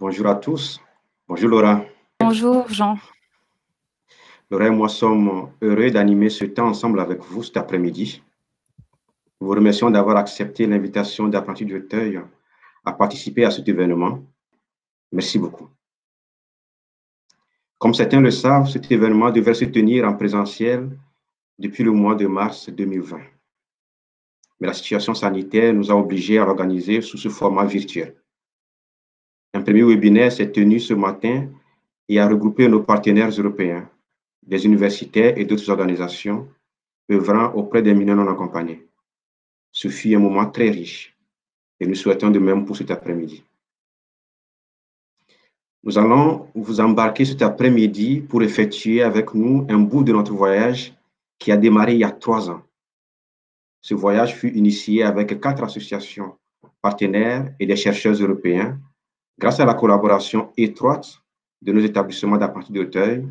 Bonjour à tous. Bonjour Laura. Bonjour Jean. Laura et moi sommes heureux d'animer ce temps ensemble avec vous cet après-midi. Nous vous remercions d'avoir accepté l'invitation d'Apprenti d'Auteuil à participer à cet événement. Merci beaucoup. Comme certains le savent, cet événement devait se tenir en présentiel depuis le mois de mars 2020. Mais la situation sanitaire nous a obligés à l'organiser sous ce format virtuel. Un premier webinaire s'est tenu ce matin et a regroupé nos partenaires européens, des universitaires et d'autres organisations œuvrant auprès des mineurs non accompagnés. Ce fut un moment très riche et nous souhaitons de même pour cet après-midi. Nous allons vous embarquer cet après-midi pour effectuer avec nous un bout de notre voyage qui a démarré il y a 3 ans. Ce voyage fut initié avec 4 associations partenaires et des chercheurs européens grâce à la collaboration étroite de nos établissements d'apprentis d'Auteuil,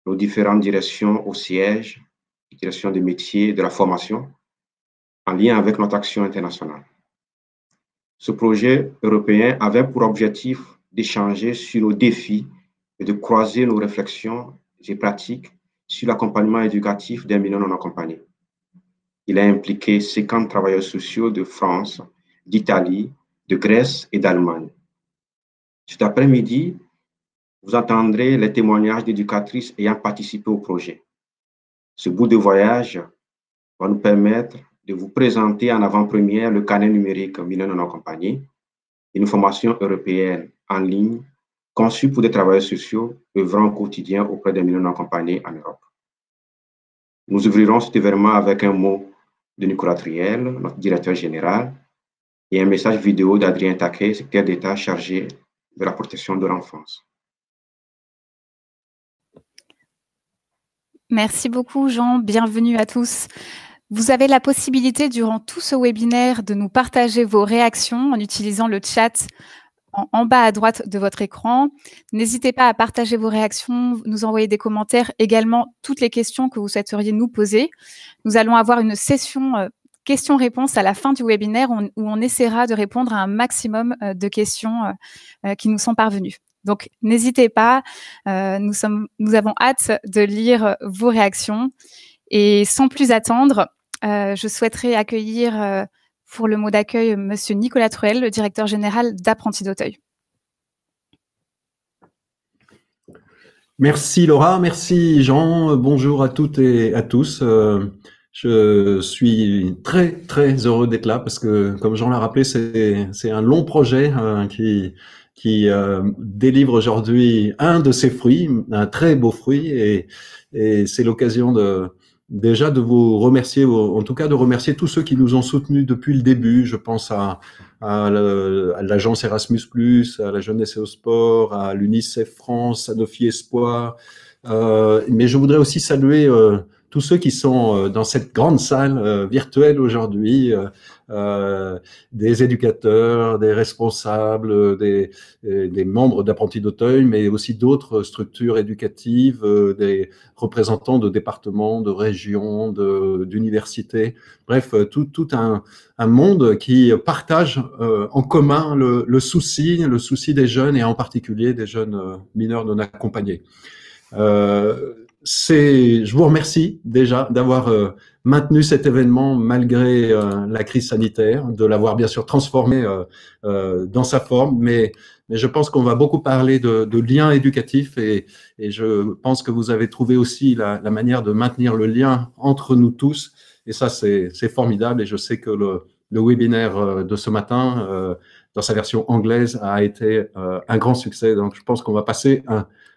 nos différentes directions au siège, direction des métiers et de la formation, en lien avec notre action internationale. Ce projet européen avait pour objectif d'échanger sur nos défis et de croiser nos réflexions et pratiques sur l'accompagnement éducatif des mineurs non accompagnés. Il a impliqué 50 travailleurs sociaux de France, d'Italie, de Grèce et d'Allemagne. Cet après-midi, vous entendrez les témoignages d'éducatrices ayant participé au projet. Ce bout de voyage va nous permettre de vous présenter en avant-première le carnet numérique mineurs non accompagnés, une formation européenne en ligne conçue pour des travailleurs sociaux œuvrant au quotidien auprès des mineurs non accompagnés en Europe. Nous ouvrirons cet événement avec un mot de Nicolas Triel, notre directeur général, et un message vidéo d'Adrien Taquet, secrétaire d'État chargé de la protection de l'enfance. Merci beaucoup Jean, bienvenue à tous. Vous avez la possibilité durant tout ce webinaire de nous partager vos réactions en utilisant le chat en bas à droite de votre écran. N'hésitez pas à partager vos réactions, nous envoyer des commentaires, également toutes les questions que vous souhaiteriez nous poser. Nous allons avoir une session questions-réponses à la fin du webinaire où on essaiera de répondre à un maximum de questions qui nous sont parvenues. Donc, n'hésitez pas, nous avons hâte de lire vos réactions. Et sans plus attendre, je souhaiterais accueillir pour le mot d'accueil Monsieur Nicolas Truel, le directeur général d'Apprentis d'Auteuil. Merci Laura, merci Jean, bonjour à toutes et à tous. Je suis très très heureux d'être là parce que, comme Jean l'a rappelé, c'est un long projet qui délivre aujourd'hui un de ses fruits, un très beau fruit, et c'est l'occasion déjà de vous remercier, en tout cas de remercier tous ceux qui nous ont soutenus depuis le début. Je pense à l'agence Erasmus+, à la Jeunesse et au Sport, à l'UNICEF France, Sanofi Espoir. Mais je voudrais aussi saluer tous ceux qui sont dans cette grande salle virtuelle aujourd'hui, des éducateurs, des responsables, des membres d'Apprentis d'Auteuil, mais aussi d'autres structures éducatives, des représentants de départements, de régions, d'universités. Bref, tout un monde qui partage en commun le souci des jeunes, et en particulier des jeunes mineurs non accompagnés. Je vous remercie déjà d'avoir maintenu cet événement malgré la crise sanitaire, de l'avoir bien sûr transformé dans sa forme, mais je pense qu'on va beaucoup parler de liens éducatifs, et je pense que vous avez trouvé aussi la manière de maintenir le lien entre nous tous, et ça c'est formidable, et je sais que le webinaire de ce matin, dans sa version anglaise, a été un grand succès, donc je pense qu'on va passer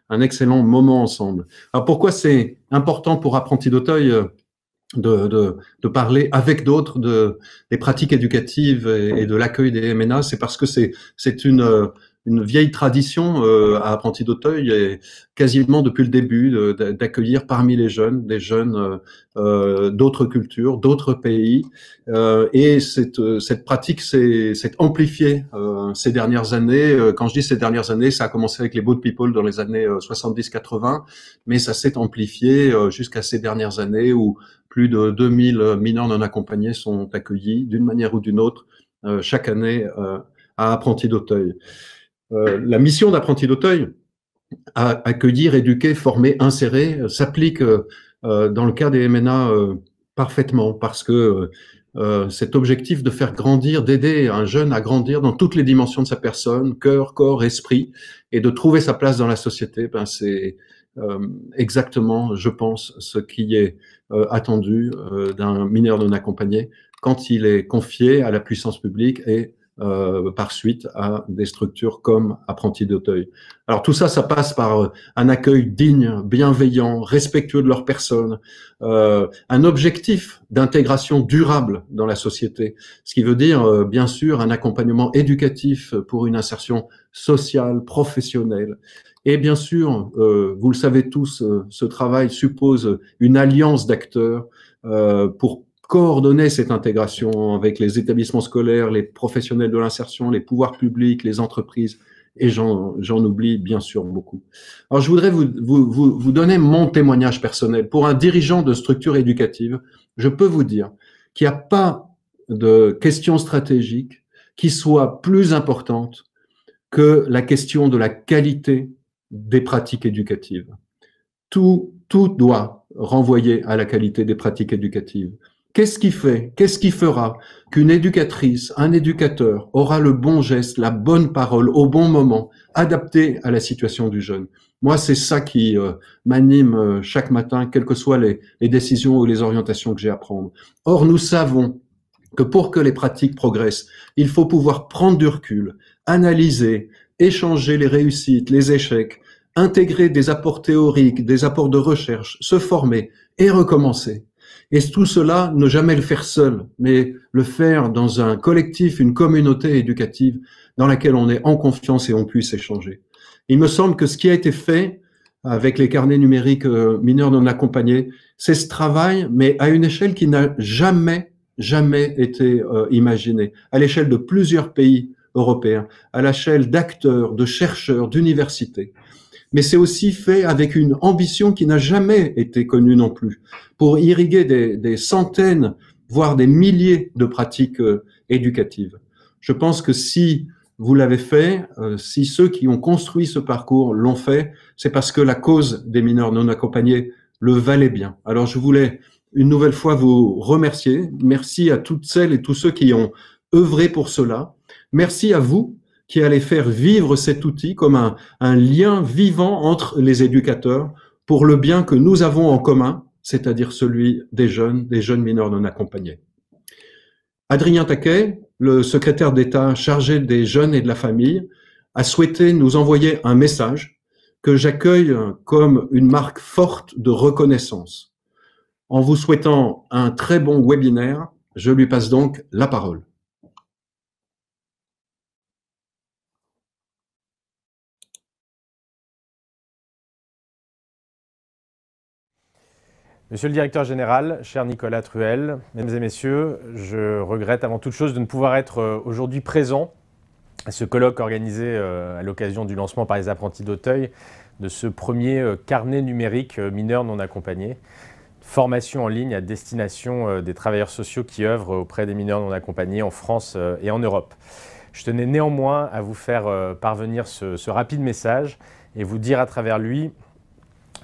un excellent moment ensemble. Alors pourquoi c'est important pour Apprentis d'Auteuil de parler avec d'autres des pratiques éducatives et de l'accueil des MNA? C'est parce que c'est une vieille tradition à Apprentis d'Auteuil, et quasiment depuis le début, d'accueillir parmi les jeunes des jeunes d'autres cultures, d'autres pays, et cette pratique s'est amplifiée ces dernières années. Quand je dis ces dernières années, ça a commencé avec les Boat People dans les années 70-80, mais ça s'est amplifié jusqu'à ces dernières années où plus de 2000 mineurs non accompagnés sont accueillis d'une manière ou d'une autre chaque année à Apprentis d'Auteuil. la mission d'apprenti d'Auteuil, accueillir, éduquer, former, insérer, s'applique dans le cas des MNA parfaitement, parce que cet objectif de faire grandir, d'aider un jeune à grandir dans toutes les dimensions de sa personne, cœur, corps, esprit, et de trouver sa place dans la société, ben c'est exactement, je pense, ce qui est attendu d'un mineur non accompagné quand il est confié à la puissance publique et par suite à des structures comme Apprentis d'Auteuil. Alors tout ça, ça passe par un accueil digne, bienveillant, respectueux de leur personne, un objectif d'intégration durable dans la société, ce qui veut dire bien sûr un accompagnement éducatif pour une insertion sociale, professionnelle. Et bien sûr, vous le savez tous, ce travail suppose une alliance d'acteurs pour coordonner cette intégration avec les établissements scolaires, les professionnels de l'insertion, les pouvoirs publics, les entreprises, et j'en oublie bien sûr beaucoup. Alors je voudrais vous donner mon témoignage personnel. Pour un dirigeant de structure éducative, je peux vous dire qu'il n'y a pas de question stratégique qui soit plus importante que la question de la qualité des pratiques éducatives. Tout doit renvoyer à la qualité des pratiques éducatives. Qu'est-ce qui fera qu'une éducatrice, un éducateur aura le bon geste, la bonne parole au bon moment, adapté à la situation du jeune? Moi, c'est ça qui m'anime chaque matin, quelles que soient les décisions ou les orientations que j'ai à prendre. Or, nous savons que pour que les pratiques progressent, il faut pouvoir prendre du recul, analyser, échanger les réussites, les échecs, intégrer des apports théoriques, des apports de recherche, se former et recommencer. Et tout cela, ne jamais le faire seul, mais le faire dans un collectif, une communauté éducative dans laquelle on est en confiance et on puisse échanger. Il me semble que ce qui a été fait avec les carnets numériques mineurs non accompagnés, c'est ce travail, mais à une échelle qui n'a jamais été imaginée, à l'échelle de plusieurs pays européens, à l'échelle d'acteurs, de chercheurs, d'universités. Mais c'est aussi fait avec une ambition qui n'a jamais été connue non plus, pour irriguer des centaines, voire des milliers de pratiques éducatives. Je pense que si vous l'avez fait, si ceux qui ont construit ce parcours l'ont fait, c'est parce que la cause des mineurs non accompagnés le valait bien. Alors je voulais une nouvelle fois vous remercier. Merci à toutes celles et tous ceux qui ont œuvré pour cela. Merci à vous qui allez faire vivre cet outil comme un lien vivant entre les éducateurs pour le bien que nous avons en commun, c'est-à-dire celui des jeunes mineurs non accompagnés. Adrien Taquet, le secrétaire d'État chargé des jeunes et de la famille, a souhaité nous envoyer un message que j'accueille comme une marque forte de reconnaissance. En vous souhaitant un très bon webinaire, je lui passe donc la parole. Monsieur le directeur général, cher Nicolas Truel, mesdames et messieurs, je regrette avant toute chose de ne pouvoir être aujourd'hui présent à ce colloque organisé à l'occasion du lancement par les apprentis d'Auteuil de ce premier carnet numérique mineur non accompagné, formation en ligne à destination des travailleurs sociaux qui œuvrent auprès des mineurs non accompagnés en France et en Europe. Je tenais néanmoins à vous faire parvenir ce rapide message et vous dire à travers lui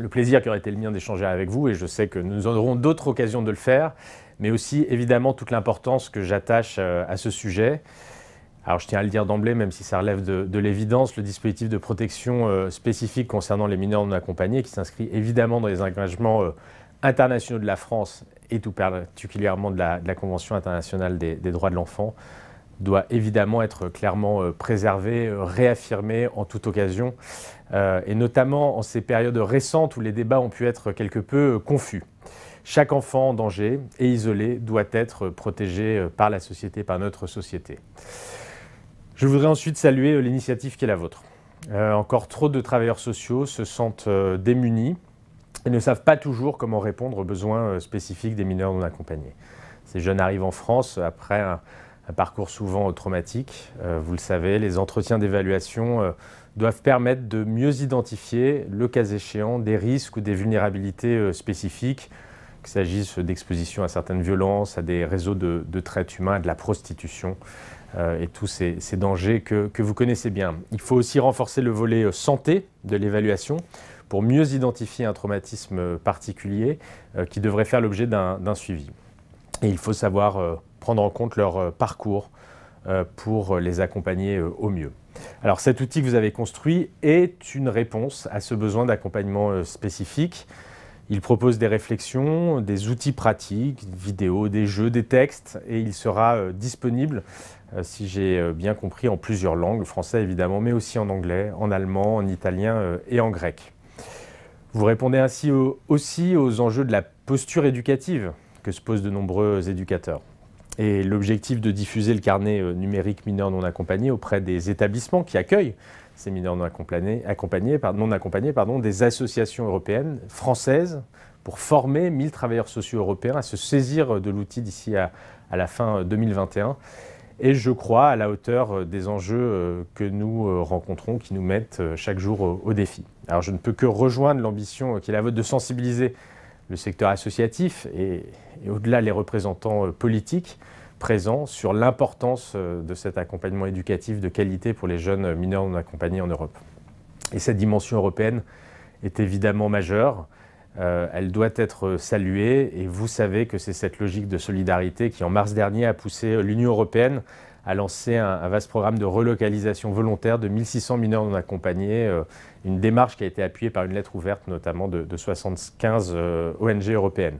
le plaisir qui aurait été le mien d'échanger avec vous, et je sais que nous aurons d'autres occasions de le faire, mais aussi évidemment toute l'importance que j'attache à ce sujet. Alors je tiens à le dire d'emblée, même si ça relève de l'évidence, le dispositif de protection spécifique concernant les mineurs non accompagnés, qui s'inscrit évidemment dans les engagements internationaux de la France, et tout particulièrement de la Convention internationale des droits de l'enfant, doit évidemment être clairement préservé, réaffirmé en toute occasion, et notamment en ces périodes récentes où les débats ont pu être quelque peu confus. Chaque enfant en danger et isolé doit être protégé par la société, par notre société. Je voudrais ensuite saluer l'initiative qui est la vôtre. Encore trop de travailleurs sociaux se sentent démunis et ne savent pas toujours comment répondre aux besoins spécifiques des mineurs non accompagnés. Ces jeunes arrivent en France après un parcours souvent traumatique. Vous le savez, les entretiens d'évaluation doivent permettre de mieux identifier, le cas échéant, des risques ou des vulnérabilités spécifiques. qu'il s'agisse d'exposition à certaines violences, à des réseaux de traite humain, à de la prostitution et tous ces dangers que vous connaissez bien. Il faut aussi renforcer le volet santé de l'évaluation pour mieux identifier un traumatisme particulier qui devrait faire l'objet d'un suivi. Et il faut savoir prendre en compte leur parcours pour les accompagner au mieux. Alors cet outil que vous avez construit est une réponse à ce besoin d'accompagnement spécifique. Il propose des réflexions, des outils pratiques, des vidéos, des jeux, des textes, et il sera disponible, si j'ai bien compris, en plusieurs langues, français évidemment, mais aussi en anglais, en allemand, en italien et en grec. Vous répondez ainsi aussi aux enjeux de la posture éducative que se posent de nombreux éducateurs. Et l'objectif de diffuser le carnet numérique mineurs non accompagnés auprès des établissements qui accueillent ces mineurs non accompagnés, des associations européennes, françaises, pour former 1000 travailleurs sociaux européens à se saisir de l'outil d'ici à la fin 2021. Et je crois à la hauteur des enjeux que nous rencontrons, qui nous mettent chaque jour au défi. Alors je ne peux que rejoindre l'ambition qui est la vôtre de sensibiliser le secteur associatif et au-delà les représentants politiques présents sur l'importance de cet accompagnement éducatif de qualité pour les jeunes mineurs non accompagnés en Europe. Et cette dimension européenne est évidemment majeure, elle doit être saluée et vous savez que c'est cette logique de solidarité qui en mars dernier a poussé l'Union européenne à lancer un vaste programme de relocalisation volontaire de 1600 mineurs non accompagnés, une démarche qui a été appuyée par une lettre ouverte notamment de 75 ONG européennes.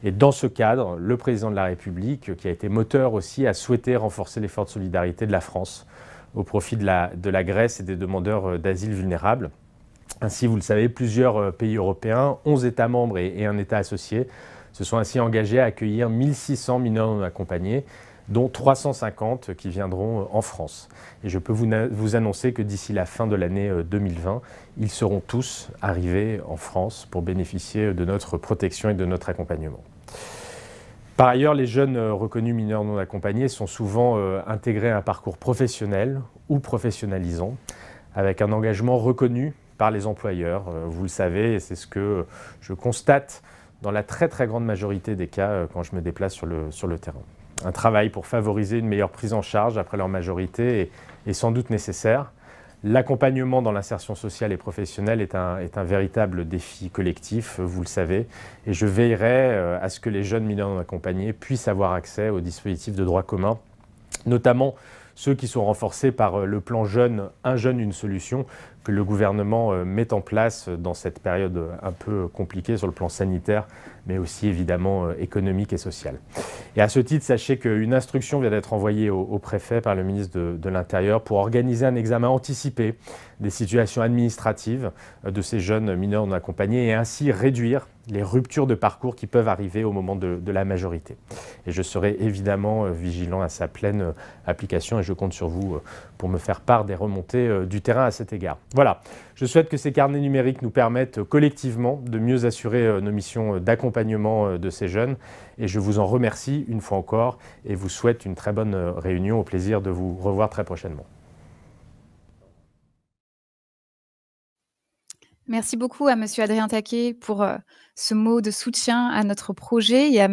Et dans ce cadre, le président de la République, qui a été moteur aussi, a souhaité renforcer l'effort de solidarité de la France au profit de la Grèce et des demandeurs d'asile vulnérables. Ainsi, vous le savez, plusieurs pays européens, 11 États membres et un État associé, se sont ainsi engagés à accueillir 1600 mineurs non accompagnés, dont 350 qui viendront en France. Et je peux vous annoncer que d'ici la fin de l'année 2020, ils seront tous arrivés en France pour bénéficier de notre protection et de notre accompagnement. Par ailleurs, les jeunes reconnus mineurs non accompagnés sont souvent intégrés à un parcours professionnel ou professionnalisant, avec un engagement reconnu par les employeurs. Vous le savez, et c'est ce que je constate dans la très grande majorité des cas quand je me déplace sur le terrain. Un travail pour favoriser une meilleure prise en charge après leur majorité est sans doute nécessaire. L'accompagnement dans l'insertion sociale et professionnelle est un véritable défi collectif, vous le savez, et je veillerai à ce que les jeunes mineurs non accompagnés puissent avoir accès aux dispositifs de droit commun, notamment ceux qui sont renforcés par le plan Jeune, un jeune, une solution, que le gouvernement met en place dans cette période un peu compliquée sur le plan sanitaire, mais aussi évidemment économique et social. Et à ce titre, sachez qu'une instruction vient d'être envoyée au préfet par le ministre de l'Intérieur pour organiser un examen anticipé des situations administratives de ces jeunes mineurs non accompagnés et ainsi réduire les ruptures de parcours qui peuvent arriver au moment de la majorité. Et je serai évidemment vigilant à sa pleine application et je compte sur vous pour me faire part des remontées du terrain à cet égard. Voilà, je souhaite que ces carnets numériques nous permettent collectivement de mieux assurer nos missions d'accompagnement de ces jeunes et je vous en remercie une fois encore et vous souhaite une très bonne réunion, au plaisir de vous revoir très prochainement. Merci beaucoup à Monsieur Adrien Taquet pour ce mot de soutien à notre projet et à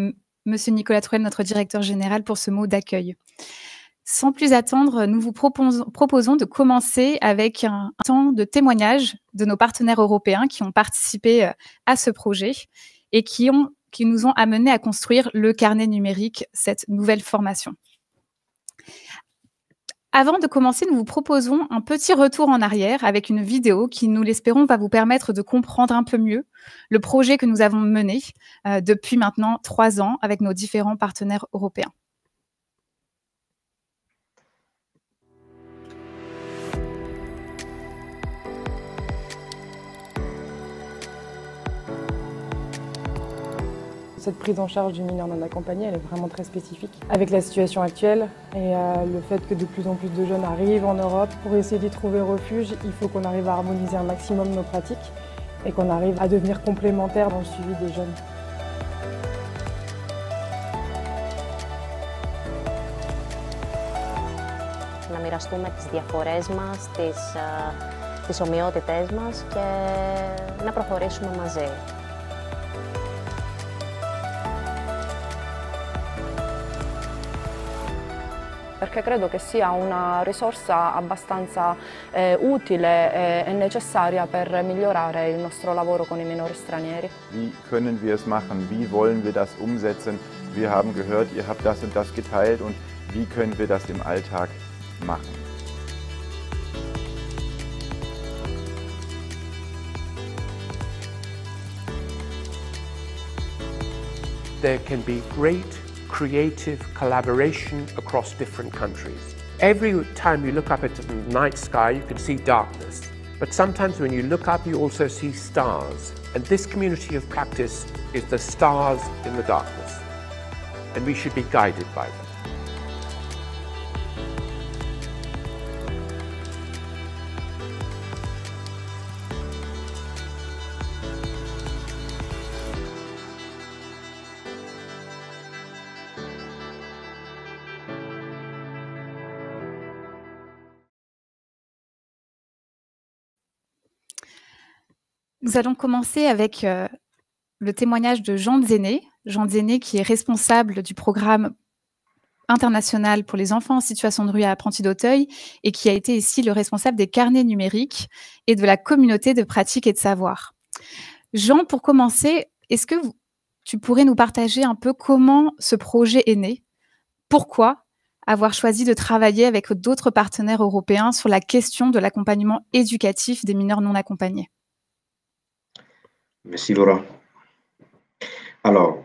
Monsieur Nicolas Truel, notre directeur général, pour ce mot d'accueil. Sans plus attendre, nous vous proposons de commencer avec un temps de témoignage de nos partenaires européens qui ont participé à ce projet et qui nous ont amenés à construire le carnet numérique, cette nouvelle formation. Avant de commencer, nous vous proposons un petit retour en arrière avec une vidéo qui, nous l'espérons, va vous permettre de comprendre un peu mieux le projet que nous avons mené depuis maintenant 3 ans avec nos différents partenaires européens. Cette prise en charge du mineur non accompagné, elle est vraiment très spécifique. Avec la situation actuelle et le fait que de plus en plus de jeunes arrivent en Europe, pour essayer d'y trouver refuge, il faut qu'on arrive à harmoniser un maximum nos pratiques et qu'on arrive à devenir complémentaires dans le suivi des jeunes. Να μοιραστούμε τις διαφορές μας, τις ομοιότητές μας και να προχωρήσουμε μαζί. perché credo che sia una risorsa abbastanza utile e necessaria per migliorare il nostro lavoro con i minori stranieri. Wie können wir es machen? Wie wollen wir das umsetzen? Wir haben gehört, ihr habt das und das geteilt und wie können wir das im Alltag machen? There can be great creative collaboration across different countries. Every time you look up at the night sky, you can see darkness. But sometimes when you look up, you also see stars. And this community of practice is the stars in the darkness. And we should be guided by them. Nous allons commencer avec le témoignage de Jean Zéné. Jean Zéné qui est responsable du programme international pour les enfants en situation de rue à Apprentis d'Auteuil et qui a été ici le responsable des carnets numériques et de la communauté de pratique et de savoir. Jean, pour commencer, est-ce que tu pourrais nous partager un peu comment ce projet est né? Pourquoi avoir choisi de travailler avec d'autres partenaires européens sur la question de l'accompagnement éducatif des mineurs non accompagnés? Merci Laura. Alors,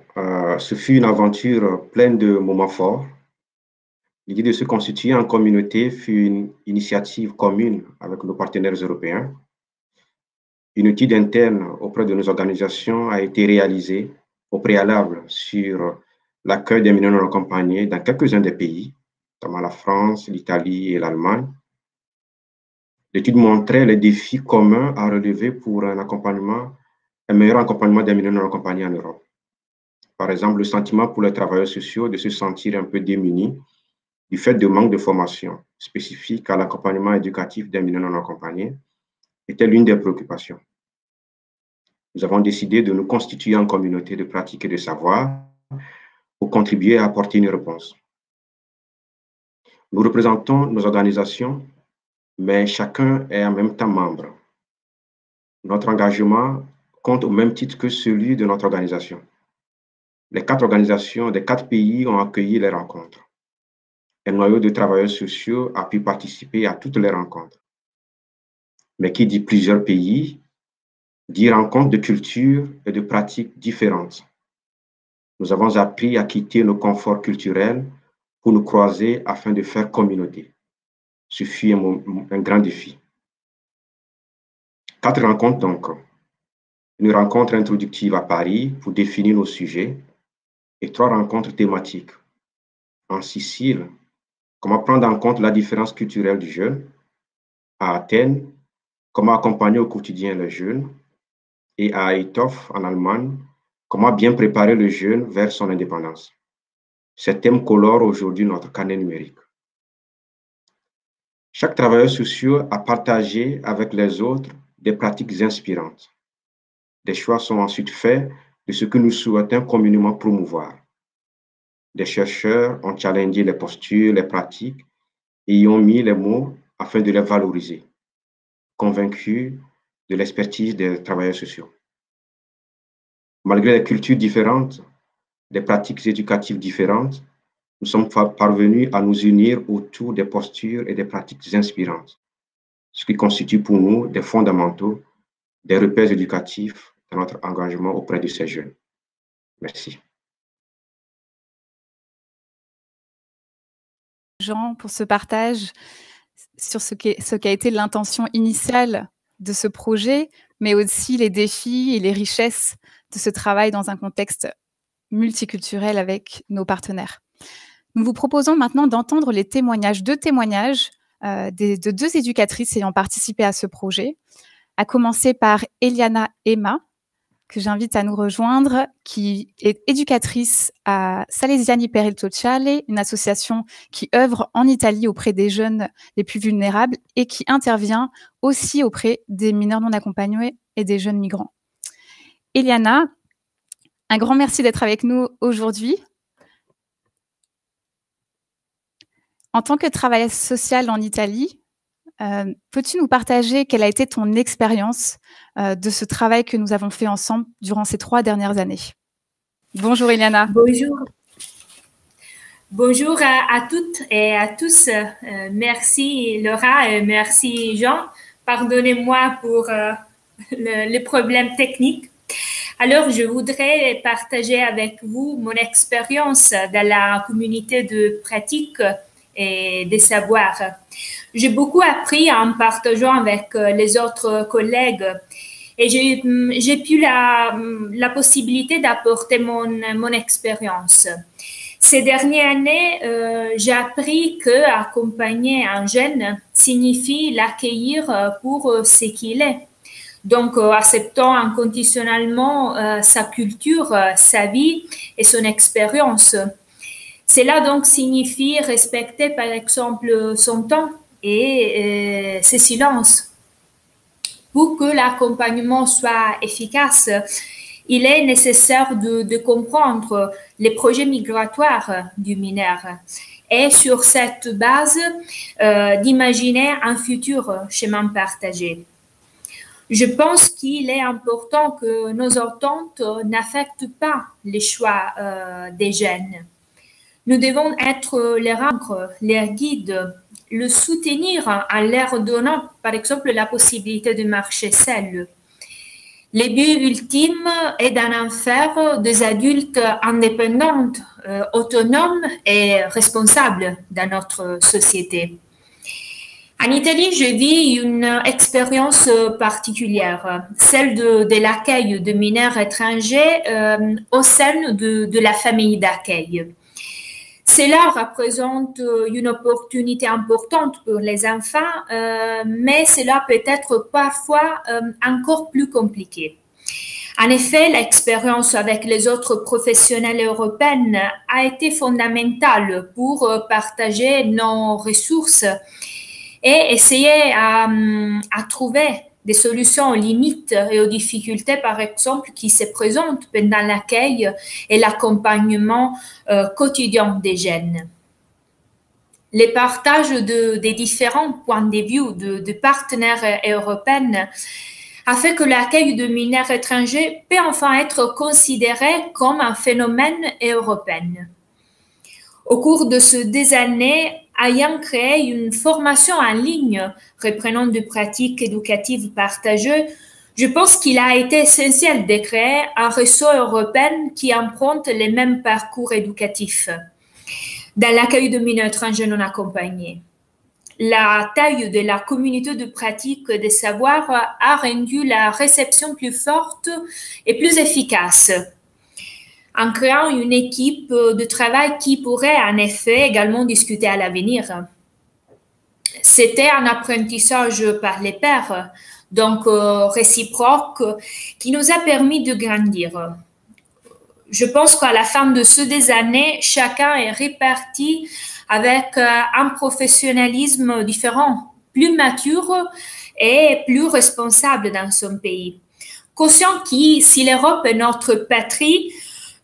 ce fut une aventure pleine de moments forts. L'idée de se constituer en communauté fut une initiative commune avec nos partenaires européens. Une étude interne auprès de nos organisations a été réalisée au préalable sur l'accueil des mineurs non accompagnés dans quelques-uns des pays, notamment la France, l'Italie et l'Allemagne. L'étude montrait les défis communs à relever pour un meilleur accompagnement des mineurs non accompagnés en Europe. Par exemple, le sentiment pour les travailleurs sociaux de se sentir un peu démunis du fait de manque de formation spécifique à l'accompagnement éducatif des mineurs non accompagnés était l'une des préoccupations. Nous avons décidé de nous constituer en communauté de pratique et de savoir pour contribuer à apporter une réponse. Nous représentons nos organisations, mais chacun est en même temps membre. Notre engagement compte au même titre que celui de notre organisation. Les 4 organisations des 4 pays ont accueilli les rencontres. Un noyau de travailleurs sociaux a pu participer à toutes les rencontres. Mais qui dit plusieurs pays, dit rencontres de cultures et de pratiques différentes. Nous avons appris à quitter nos conforts culturels pour nous croiser afin de faire communauté. Ce fut un grand défi. 4 rencontres donc. Une rencontre introductive à Paris pour définir nos sujets et 3 rencontres thématiques. En Sicile, comment prendre en compte la différence culturelle du jeune. À Athènes, comment accompagner au quotidien les jeunes. Et à Eindhoven, en Allemagne, comment bien préparer le jeune vers son indépendance. Ces thèmes colorent aujourd'hui notre carnet numérique. Chaque travailleur social a partagé avec les autres des pratiques inspirantes. Des choix sont ensuite faits de ce que nous souhaitons communément promouvoir. Des chercheurs ont challengé les postures, les pratiques et y ont mis les mots afin de les valoriser, convaincus de l'expertise des travailleurs sociaux. Malgré les cultures différentes, des pratiques éducatives différentes, nous sommes parvenus à nous unir autour des postures et des pratiques inspirantes, ce qui constitue pour nous des fondamentaux, des repères éducatifs dans notre engagement auprès de ces jeunes. Merci. Jean, pour ce partage sur ce qu'a été l'intention initiale de ce projet, mais aussi les défis et les richesses de ce travail dans un contexte multiculturel avec nos partenaires. Nous vous proposons maintenant d'entendre les témoignages, 2 témoignages de 2 éducatrices ayant participé à ce projet, à commencer par Eliana Emma, que j'invite à nous rejoindre, qui est éducatrice à Salesiani per il Sociale, une association qui œuvre en Italie auprès des jeunes les plus vulnérables et qui intervient aussi auprès des mineurs non accompagnés et des jeunes migrants. Eliana, un grand merci d'être avec nous aujourd'hui. En tant que travailleuse sociale en Italie, peux-tu nous partager quelle a été ton expérience de ce travail que nous avons fait ensemble durant ces 3 dernières années? Bonjour Iliana. Bonjour. Bonjour à toutes et à tous. Merci Laura et merci Jean. Pardonnez-moi pour les problèmes techniques. Alors, je voudrais partager avec vous mon expérience dans la communauté de pratique et des savoirs. J'ai beaucoup appris en partageant avec les autres collègues et j'ai pu la possibilité d'apporter mon expérience. Ces dernières années, j'ai appris que accompagner un jeune signifie l'accueillir pour ce qu'il est. Donc, acceptant inconditionnellement sa culture, sa vie et son expérience. Cela donc signifie respecter, par exemple, son temps et ses silences. Pour que l'accompagnement soit efficace, il est nécessaire de comprendre les projets migratoires du mineur et sur cette base d'imaginer un futur chemin partagé. Je pense qu'il est important que nos attentes n'affectent pas les choix des jeunes. Nous devons être les ancres, les guides, le soutenir en leur donnant, par exemple, la possibilité de marcher seul. Le but ultime est d'en faire des adultes indépendants, autonomes et responsables dans notre société. En Italie, je vis une expérience particulière, celle de l'accueil de mineurs étrangers au sein de la famille d'accueil. Cela représente une opportunité importante pour les enfants, mais cela peut être parfois encore plus compliqué. En effet, l'expérience avec les autres professionnels européens a été fondamentale pour partager nos ressources et essayer à trouver des solutions aux limites et aux difficultés, par exemple, qui se présentent pendant l'accueil et l'accompagnement quotidien des jeunes. Les partages des différents points de vue de partenaires européens a fait que l'accueil de mineurs étrangers peut enfin être considéré comme un phénomène européen. Au cours de ces années, ayant créé une formation en ligne reprenant des pratiques éducatives partagées, je pense qu'il a été essentiel de créer un réseau européen qui emprunte les mêmes parcours éducatifs dans l'accueil de mineurs étrangers non accompagnés. La taille de la communauté de pratique des savoirs a rendu la réception plus forte et plus efficace, en créant une équipe de travail qui pourrait en effet également discuter à l'avenir. C'était un apprentissage par les pairs, donc réciproque, qui nous a permis de grandir. Je pense qu'à la fin de ces années, chacun est réparti avec un professionnalisme différent, plus mature et plus responsable dans son pays. Conscient que si l'Europe est notre patrie,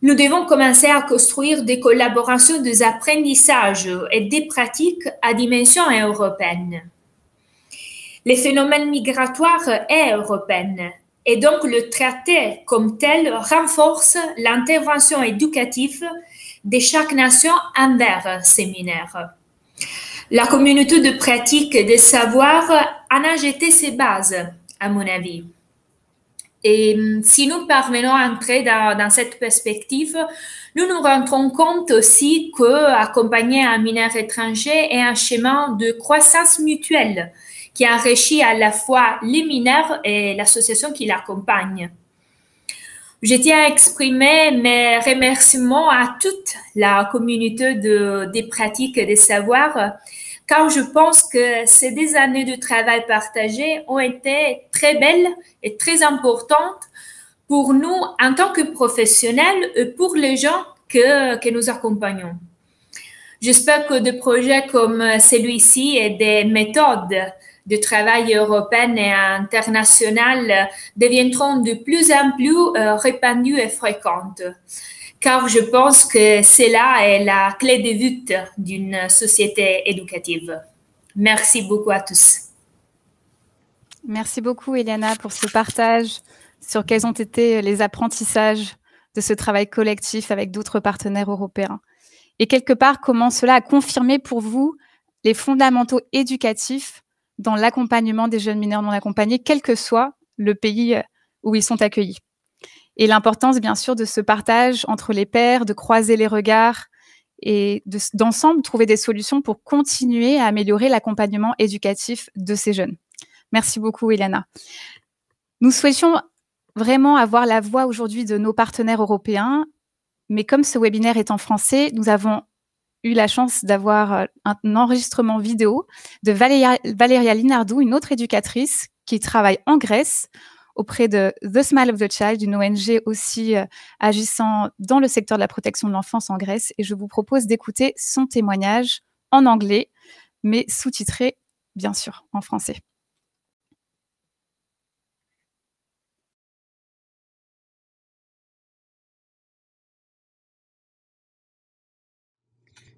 nous devons commencer à construire des collaborations, des apprentissages et des pratiques à dimension européenne. Le phénomène migratoire est européen et donc le traité comme tel renforce l'intervention éducative de chaque nation envers ces mineurs. La communauté de pratique et de savoir en a jeté ses bases, à mon avis. Et si nous parvenons à entrer dans cette perspective, nous nous rendrons compte aussi qu'accompagner un mineur étranger est un chemin de croissance mutuelle qui enrichit à la fois les mineurs et l'association qui l'accompagne. Je tiens à exprimer mes remerciements à toute la communauté des pratiques et des savoirs, car je pense que ces des années de travail partagé ont été très belles et très importantes pour nous en tant que professionnels et pour les gens que nous accompagnons. J'espère que des projets comme celui-ci et des méthodes de travail européennes et internationales deviendront de plus en plus répandues et fréquentes. car je pense que cela est la clé de voûte d'une société éducative. Merci beaucoup à tous. Merci beaucoup, Eliana, pour ce partage sur quels ont été les apprentissages de ce travail collectif avec d'autres partenaires européens. Et quelque part, comment cela a confirmé pour vous les fondamentaux éducatifs dans l'accompagnement des jeunes mineurs non accompagnés, quel que soit le pays où ils sont accueillis. Et l'importance, bien sûr, de ce partage entre les pairs, de croiser les regards et d'ensemble trouver des solutions pour continuer à améliorer l'accompagnement éducatif de ces jeunes. Merci beaucoup, Eliana. Nous souhaitions vraiment avoir la voix aujourd'hui de nos partenaires européens, mais comme ce webinaire est en français, nous avons eu la chance d'avoir un enregistrement vidéo de Valéria Linardou, une autre éducatrice qui travaille en Grèce auprès de The Smile of the Child, une ONG aussi agissant dans le secteur de la protection de l'enfance en Grèce. Et je vous propose d'écouter son témoignage en anglais, mais sous-titré, bien sûr, en français.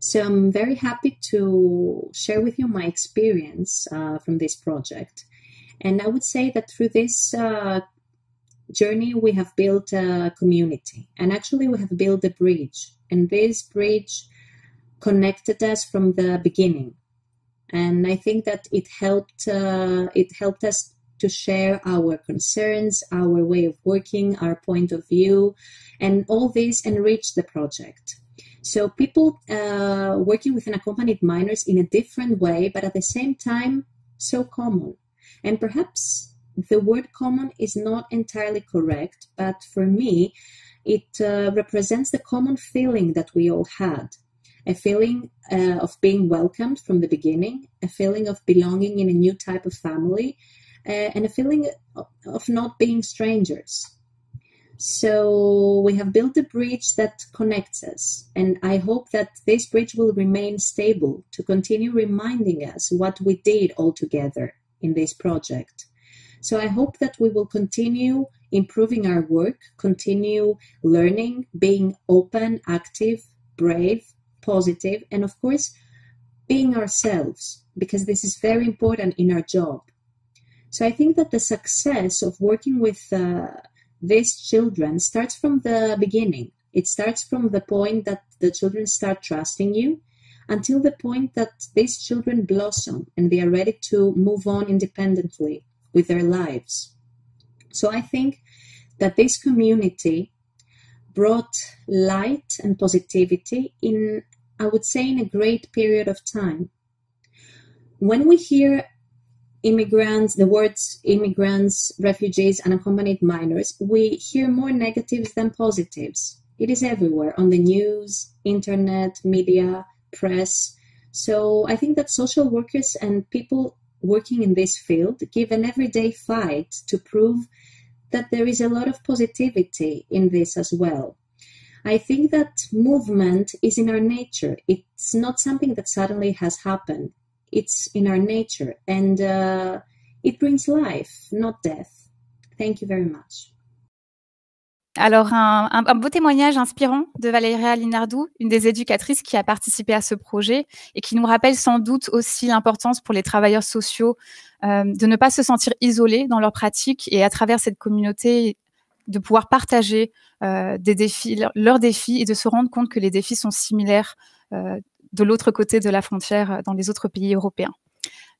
So I'm very happy to share with you my experience from this project. And I would say that through this journey, we have built a community. And actually, we have built a bridge. And this bridge connected us from the beginning. And I think that it helped us to share our concerns, our way of working, our point of view, and all this enriched the project. So people working with unaccompanied minors in a different way, but at the same time, so common. And perhaps the word common is not entirely correct, but for me, it represents the common feeling that we all had. A feeling of being welcomed from the beginning, a feeling of belonging in a new type of family, and a feeling of not being strangers. So we have built a bridge that connects us, and I hope that this bridge will remain stable to continue reminding us what we did all together in this project. So I hope that we will continue improving our work, continue learning, being open, active, brave, positive, and of course, being ourselves, because this is very important in our job. So I think that the success of working with these children starts from the beginning. It starts from the point that the children start trusting you until the point that these children blossom and they are ready to move on independently with their lives. So I think that this community brought light and positivity in, I would say, in a great period of time. When we hear immigrants, the words immigrants, refugees, unaccompanied minors, we hear more negatives than positives. It is everywhere, on the news, internet, media, press. So I think that social workers and people working in this field give an everyday fight to prove that there is a lot of positivity in this as well. I think that movement is in our nature. It's not something that suddenly has happened. It's in our nature, and it brings life, not death. Thank you very much. Alors, un beau témoignage inspirant de Valéria Linardou, une des éducatrices qui a participé à ce projet et qui nous rappelle sans doute aussi l'importance pour les travailleurs sociaux de ne pas se sentir isolés dans leurs pratiques et à travers cette communauté, de pouvoir partager des défis, leurs défis et de se rendre compte que les défis sont similaires de l'autre côté de la frontière dans les autres pays européens.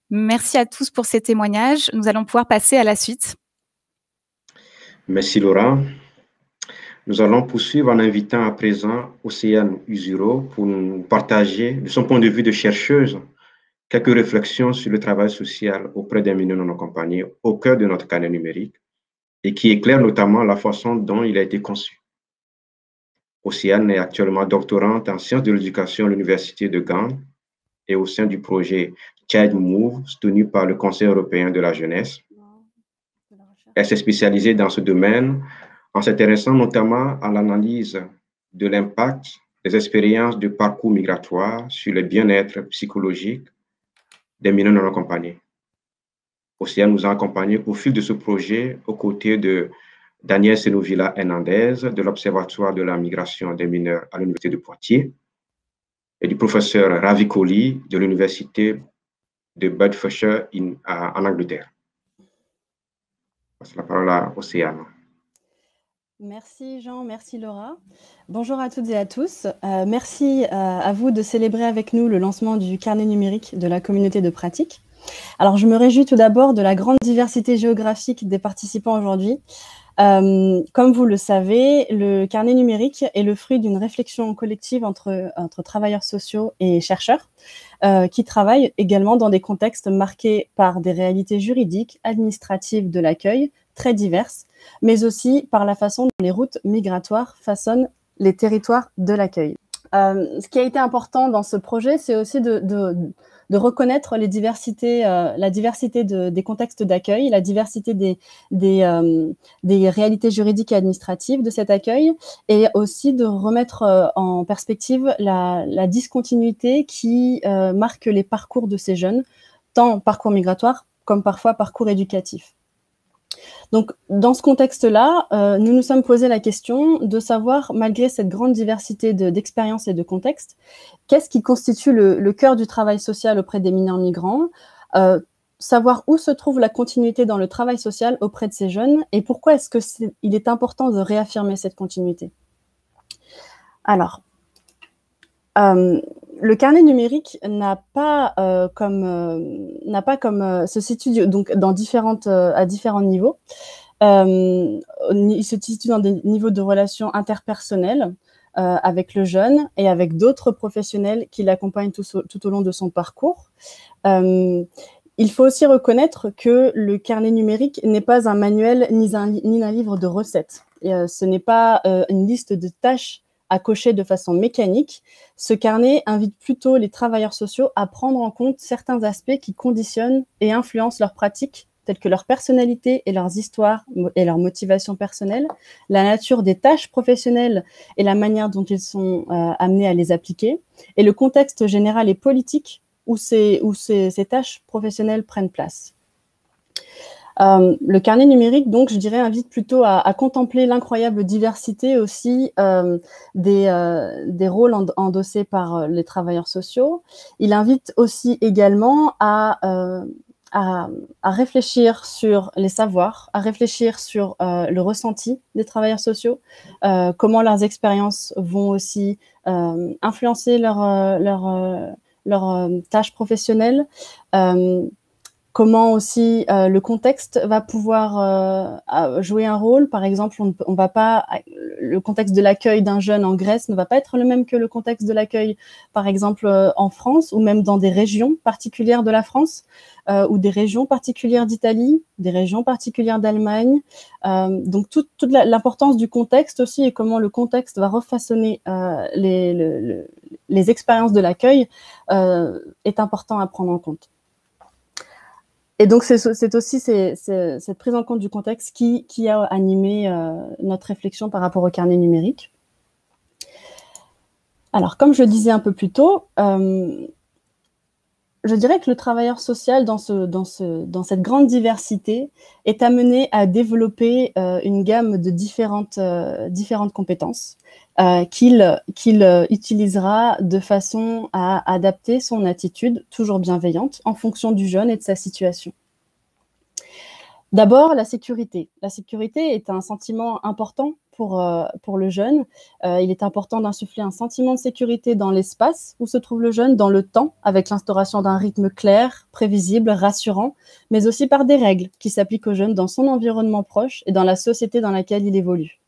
Merci à tous pour ces témoignages. Nous allons pouvoir passer à la suite. Merci Laura. Nous allons poursuivre en invitant à présent Océane Usuro pour nous partager, de son point de vue de chercheuse, quelques réflexions sur le travail social auprès des mineurs non accompagnés au cœur de notre carnet numérique et qui éclaire notamment la façon dont il a été conçu. Océane est actuellement doctorante en sciences de l'éducation à l'Université de Gand et au sein du projet Child Move, soutenu par le Conseil européen de la jeunesse. Elle s'est spécialisée dans ce domaine en s'intéressant notamment à l'analyse de l'impact des expériences de parcours migratoires sur le bien-être psychologique des mineurs non accompagnés. Océane nous a accompagnés au fil de ce projet aux côtés de Daniel Senovilla Hernandez de l'Observatoire de la migration des mineurs à l'Université de Poitiers et du professeur Ravi Kohli de l'Université de Bedfordshire en Angleterre. Je passe la parole à Océane. Merci Jean, merci Laura. Bonjour à toutes et à tous. Merci à vous de célébrer avec nous le lancement du carnet numérique de la communauté de pratique. Alors je me réjouis tout d'abord de la grande diversité géographique des participants aujourd'hui. Comme vous le savez, le carnet numérique est le fruit d'une réflexion collective entre travailleurs sociaux et chercheurs qui travaillent également dans des contextes marqués par des réalités juridiques, administratives de l'accueil très diverses, mais aussi par la façon dont les routes migratoires façonnent les territoires de l'accueil. Ce qui a été important dans ce projet, c'est aussi de reconnaître les diversités, la diversité des contextes d'accueil, la diversité des réalités juridiques et administratives de cet accueil, et aussi de remettre en perspective la discontinuité qui marque les parcours de ces jeunes, tant parcours migratoire comme parfois parcours éducatif. Donc, dans ce contexte-là, nous nous sommes posé la question de savoir, malgré cette grande diversité d'expériences et de contextes, qu'est-ce qui constitue le cœur du travail social auprès des mineurs migrants, savoir où se trouve la continuité dans le travail social auprès de ces jeunes et pourquoi est-ce qu'il est important de réaffirmer cette continuité. Alors, le carnet numérique se situe donc à différents niveaux. Il se situe dans des niveaux de relations interpersonnelles avec le jeune et avec d'autres professionnels qui l'accompagnent tout au long de son parcours. Il faut aussi reconnaître que le carnet numérique n'est pas un manuel ni un livre de recettes. Ce n'est pas une liste de tâches à cocher de façon mécanique. Ce carnet invite plutôt les travailleurs sociaux à prendre en compte certains aspects qui conditionnent et influencent leurs pratiques, telles que leur personnalité et leurs histoires et leurs motivations personnelles, la nature des tâches professionnelles et la manière dont ils sont amenés à les appliquer, et le contexte général et politique où ces tâches professionnelles prennent place. Le carnet numérique, donc, je dirais, invite plutôt à contempler l'incroyable diversité aussi des rôles endossés par les travailleurs sociaux. Il invite aussi également à réfléchir sur les savoirs, à réfléchir sur le ressenti des travailleurs sociaux, comment leurs expériences vont aussi influencer leurs tâches professionnelles, comment aussi le contexte va pouvoir jouer un rôle. Par exemple, le contexte de l'accueil d'un jeune en Grèce ne va pas être le même que le contexte de l'accueil, par exemple, en France, ou même dans des régions particulières de la France, ou des régions particulières d'Italie, des régions particulières d'Allemagne. Donc, toute l'importance du contexte aussi et comment le contexte va refaçonner les expériences de l'accueil est important à prendre en compte. Et donc, c'est aussi cette prise en compte du contexte qui a animé notre réflexion par rapport au carnet numérique. Alors, comme je le disais un peu plus tôt, je dirais que le travailleur social, dans cette grande diversité, est amené à développer une gamme de différentes compétences qu'il utilisera de façon à adapter son attitude, toujours bienveillante, en fonction du jeune et de sa situation. D'abord, la sécurité. La sécurité est un sentiment important pour le jeune. Il est important d'insuffler un sentiment de sécurité dans l'espace où se trouve le jeune, dans le temps, avec l'instauration d'un rythme clair, prévisible, rassurant, mais aussi par des règles qui s'appliquent au jeune dans son environnement proche et dans la société dans laquelle il évolue.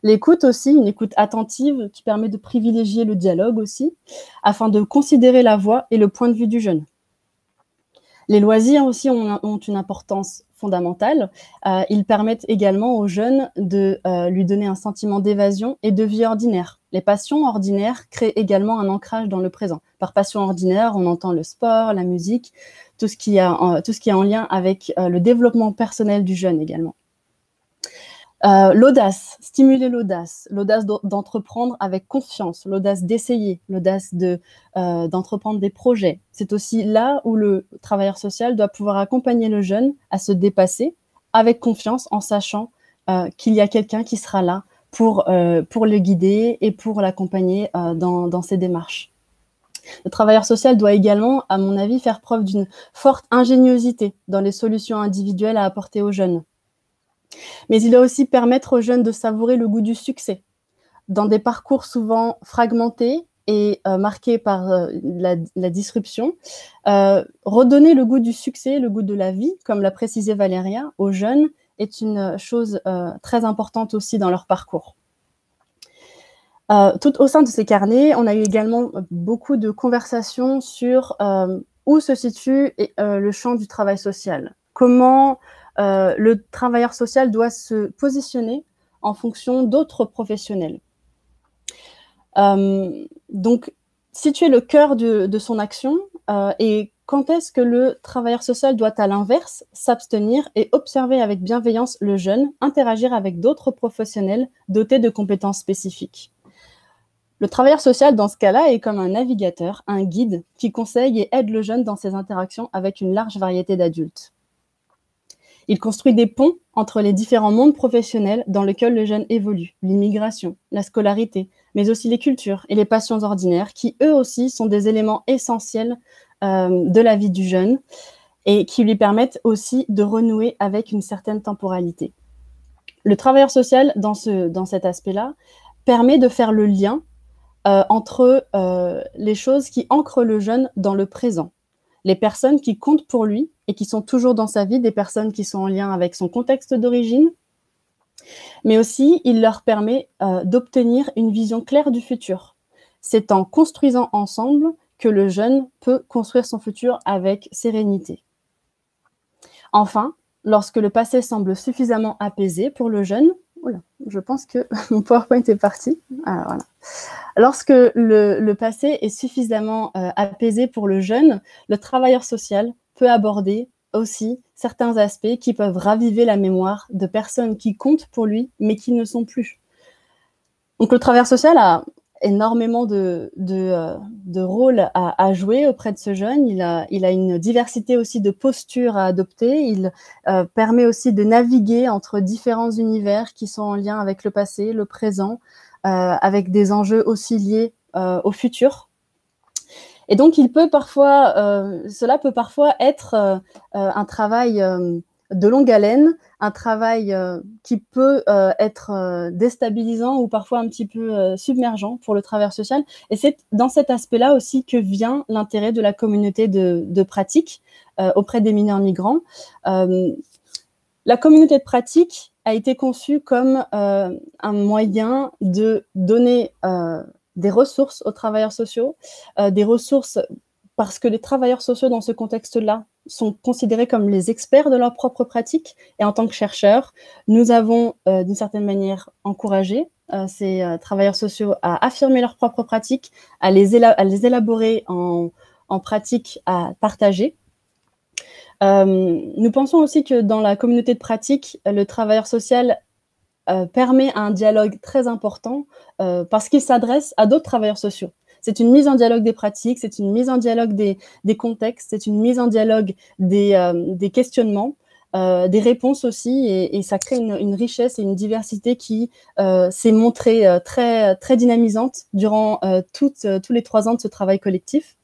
L'écoute aussi, une écoute attentive qui permet de privilégier le dialogue aussi, afin de considérer la voix et le point de vue du jeune. Les loisirs aussi ont une importance fondamentale. Ils permettent également aux jeunes de lui donner un sentiment d'évasion et de vie ordinaire. Les passions ordinaires créent également un ancrage dans le présent. Par passion ordinaire, on entend le sport, la musique, tout ce qui est en lien avec le développement personnel du jeune également. L'audace, stimuler l'audace d'entreprendre avec confiance, l'audace d'essayer, l'audace d'entreprendre des projets. C'est aussi là où le travailleur social doit pouvoir accompagner le jeune à se dépasser avec confiance en sachant qu'il y a quelqu'un qui sera là pour le guider et pour l'accompagner dans ses démarches. Le travailleur social doit également, à mon avis, faire preuve d'une forte ingéniosité dans les solutions individuelles à apporter aux jeunes. Mais il doit aussi permettre aux jeunes de savourer le goût du succès. Dans des parcours souvent fragmentés et marqués par la disruption, redonner le goût du succès, le goût de la vie, comme l'a précisé Valéria, aux jeunes est une chose très importante aussi dans leur parcours. Tout au sein de ces carnets, on a eu également beaucoup de conversations sur où se situe le champ du travail social. Comment le travailleur social doit se positionner en fonction d'autres professionnels. Donc, situer le cœur de son action et quand est-ce que le travailleur social doit, à l'inverse, s'abstenir et observer avec bienveillance le jeune, interagir avec d'autres professionnels dotés de compétences spécifiques. Le travailleur social, dans ce cas-là, est comme un navigateur, un guide qui conseille et aide le jeune dans ses interactions avec une large variété d'adultes. Il construit des ponts entre les différents mondes professionnels dans lesquels le jeune évolue, l'immigration, la scolarité, mais aussi les cultures et les passions ordinaires qui, eux aussi, sont des éléments essentiels de la vie du jeune et qui lui permettent aussi de renouer avec une certaine temporalité. Le travailleur social, dans cet aspect-là, permet de faire le lien entre les choses qui ancrent le jeune dans le présent. Les personnes qui comptent pour lui et qui sont toujours dans sa vie, des personnes qui sont en lien avec son contexte d'origine, mais aussi il leur permet d'obtenir une vision claire du futur. C'est en construisant ensemble que le jeune peut construire son futur avec sérénité. Enfin, lorsque le passé semble suffisamment apaisé pour le jeune, oula, je pense que mon PowerPoint est parti. Alors, voilà. Lorsque le passé est suffisamment apaisé pour le jeune, le travailleur social peut aborder aussi certains aspects qui peuvent raviver la mémoire de personnes qui comptent pour lui, mais qui ne sont plus. Donc le travailleur social a énormément de rôles à jouer auprès de ce jeune. Il a une diversité aussi de postures à adopter. Il permet aussi de naviguer entre différents univers qui sont en lien avec le passé, le présent, avec des enjeux aussi liés au futur. Et donc, cela peut parfois être un travail de longue haleine, un travail qui peut être déstabilisant ou parfois un petit peu submergent pour le travailleur social. Et c'est dans cet aspect-là aussi que vient l'intérêt de la communauté de pratique auprès des mineurs migrants. La communauté de pratique a été conçue comme un moyen de donner des ressources aux travailleurs sociaux, des ressources parce que les travailleurs sociaux dans ce contexte-là sont considérés comme les experts de leur propre pratique. Et en tant que chercheurs, nous avons d'une certaine manière encouragé ces travailleurs sociaux à affirmer leur propre pratique, à les élaborer en pratique à partager. Nous pensons aussi que dans la communauté de pratique, le travailleur social permet un dialogue très important parce qu'il s'adresse à d'autres travailleurs sociaux. C'est une mise en dialogue des pratiques, c'est une mise en dialogue des contextes, c'est une mise en dialogue des questionnements, des réponses aussi, et ça crée une richesse et une diversité qui s'est montrée très, très dynamisante durant tous les 3 ans de ce travail collectif.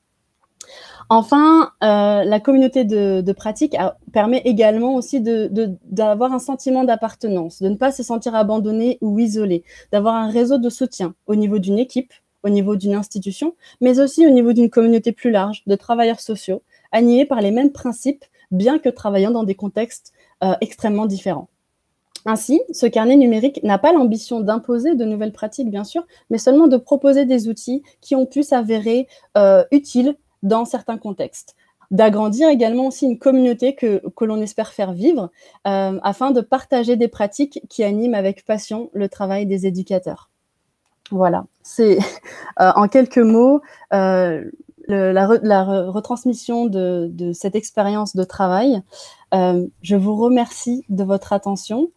Enfin, la communauté de pratique permet également aussi d'avoir un sentiment d'appartenance, de ne pas se sentir abandonné ou isolé, d'avoir un réseau de soutien au niveau d'une équipe, au niveau d'une institution, mais aussi au niveau d'une communauté plus large de travailleurs sociaux, animés par les mêmes principes, bien que travaillant dans des contextes extrêmement différents. Ainsi, ce carnet numérique n'a pas l'ambition d'imposer de nouvelles pratiques, bien sûr, mais seulement de proposer des outils qui ont pu s'avérer utiles dans certains contextes. D'agrandir également aussi une communauté que l'on espère faire vivre afin de partager des pratiques qui animent avec passion le travail des éducateurs. Voilà, c'est en quelques mots la retransmission de cette expérience de travail. Je vous remercie de votre attention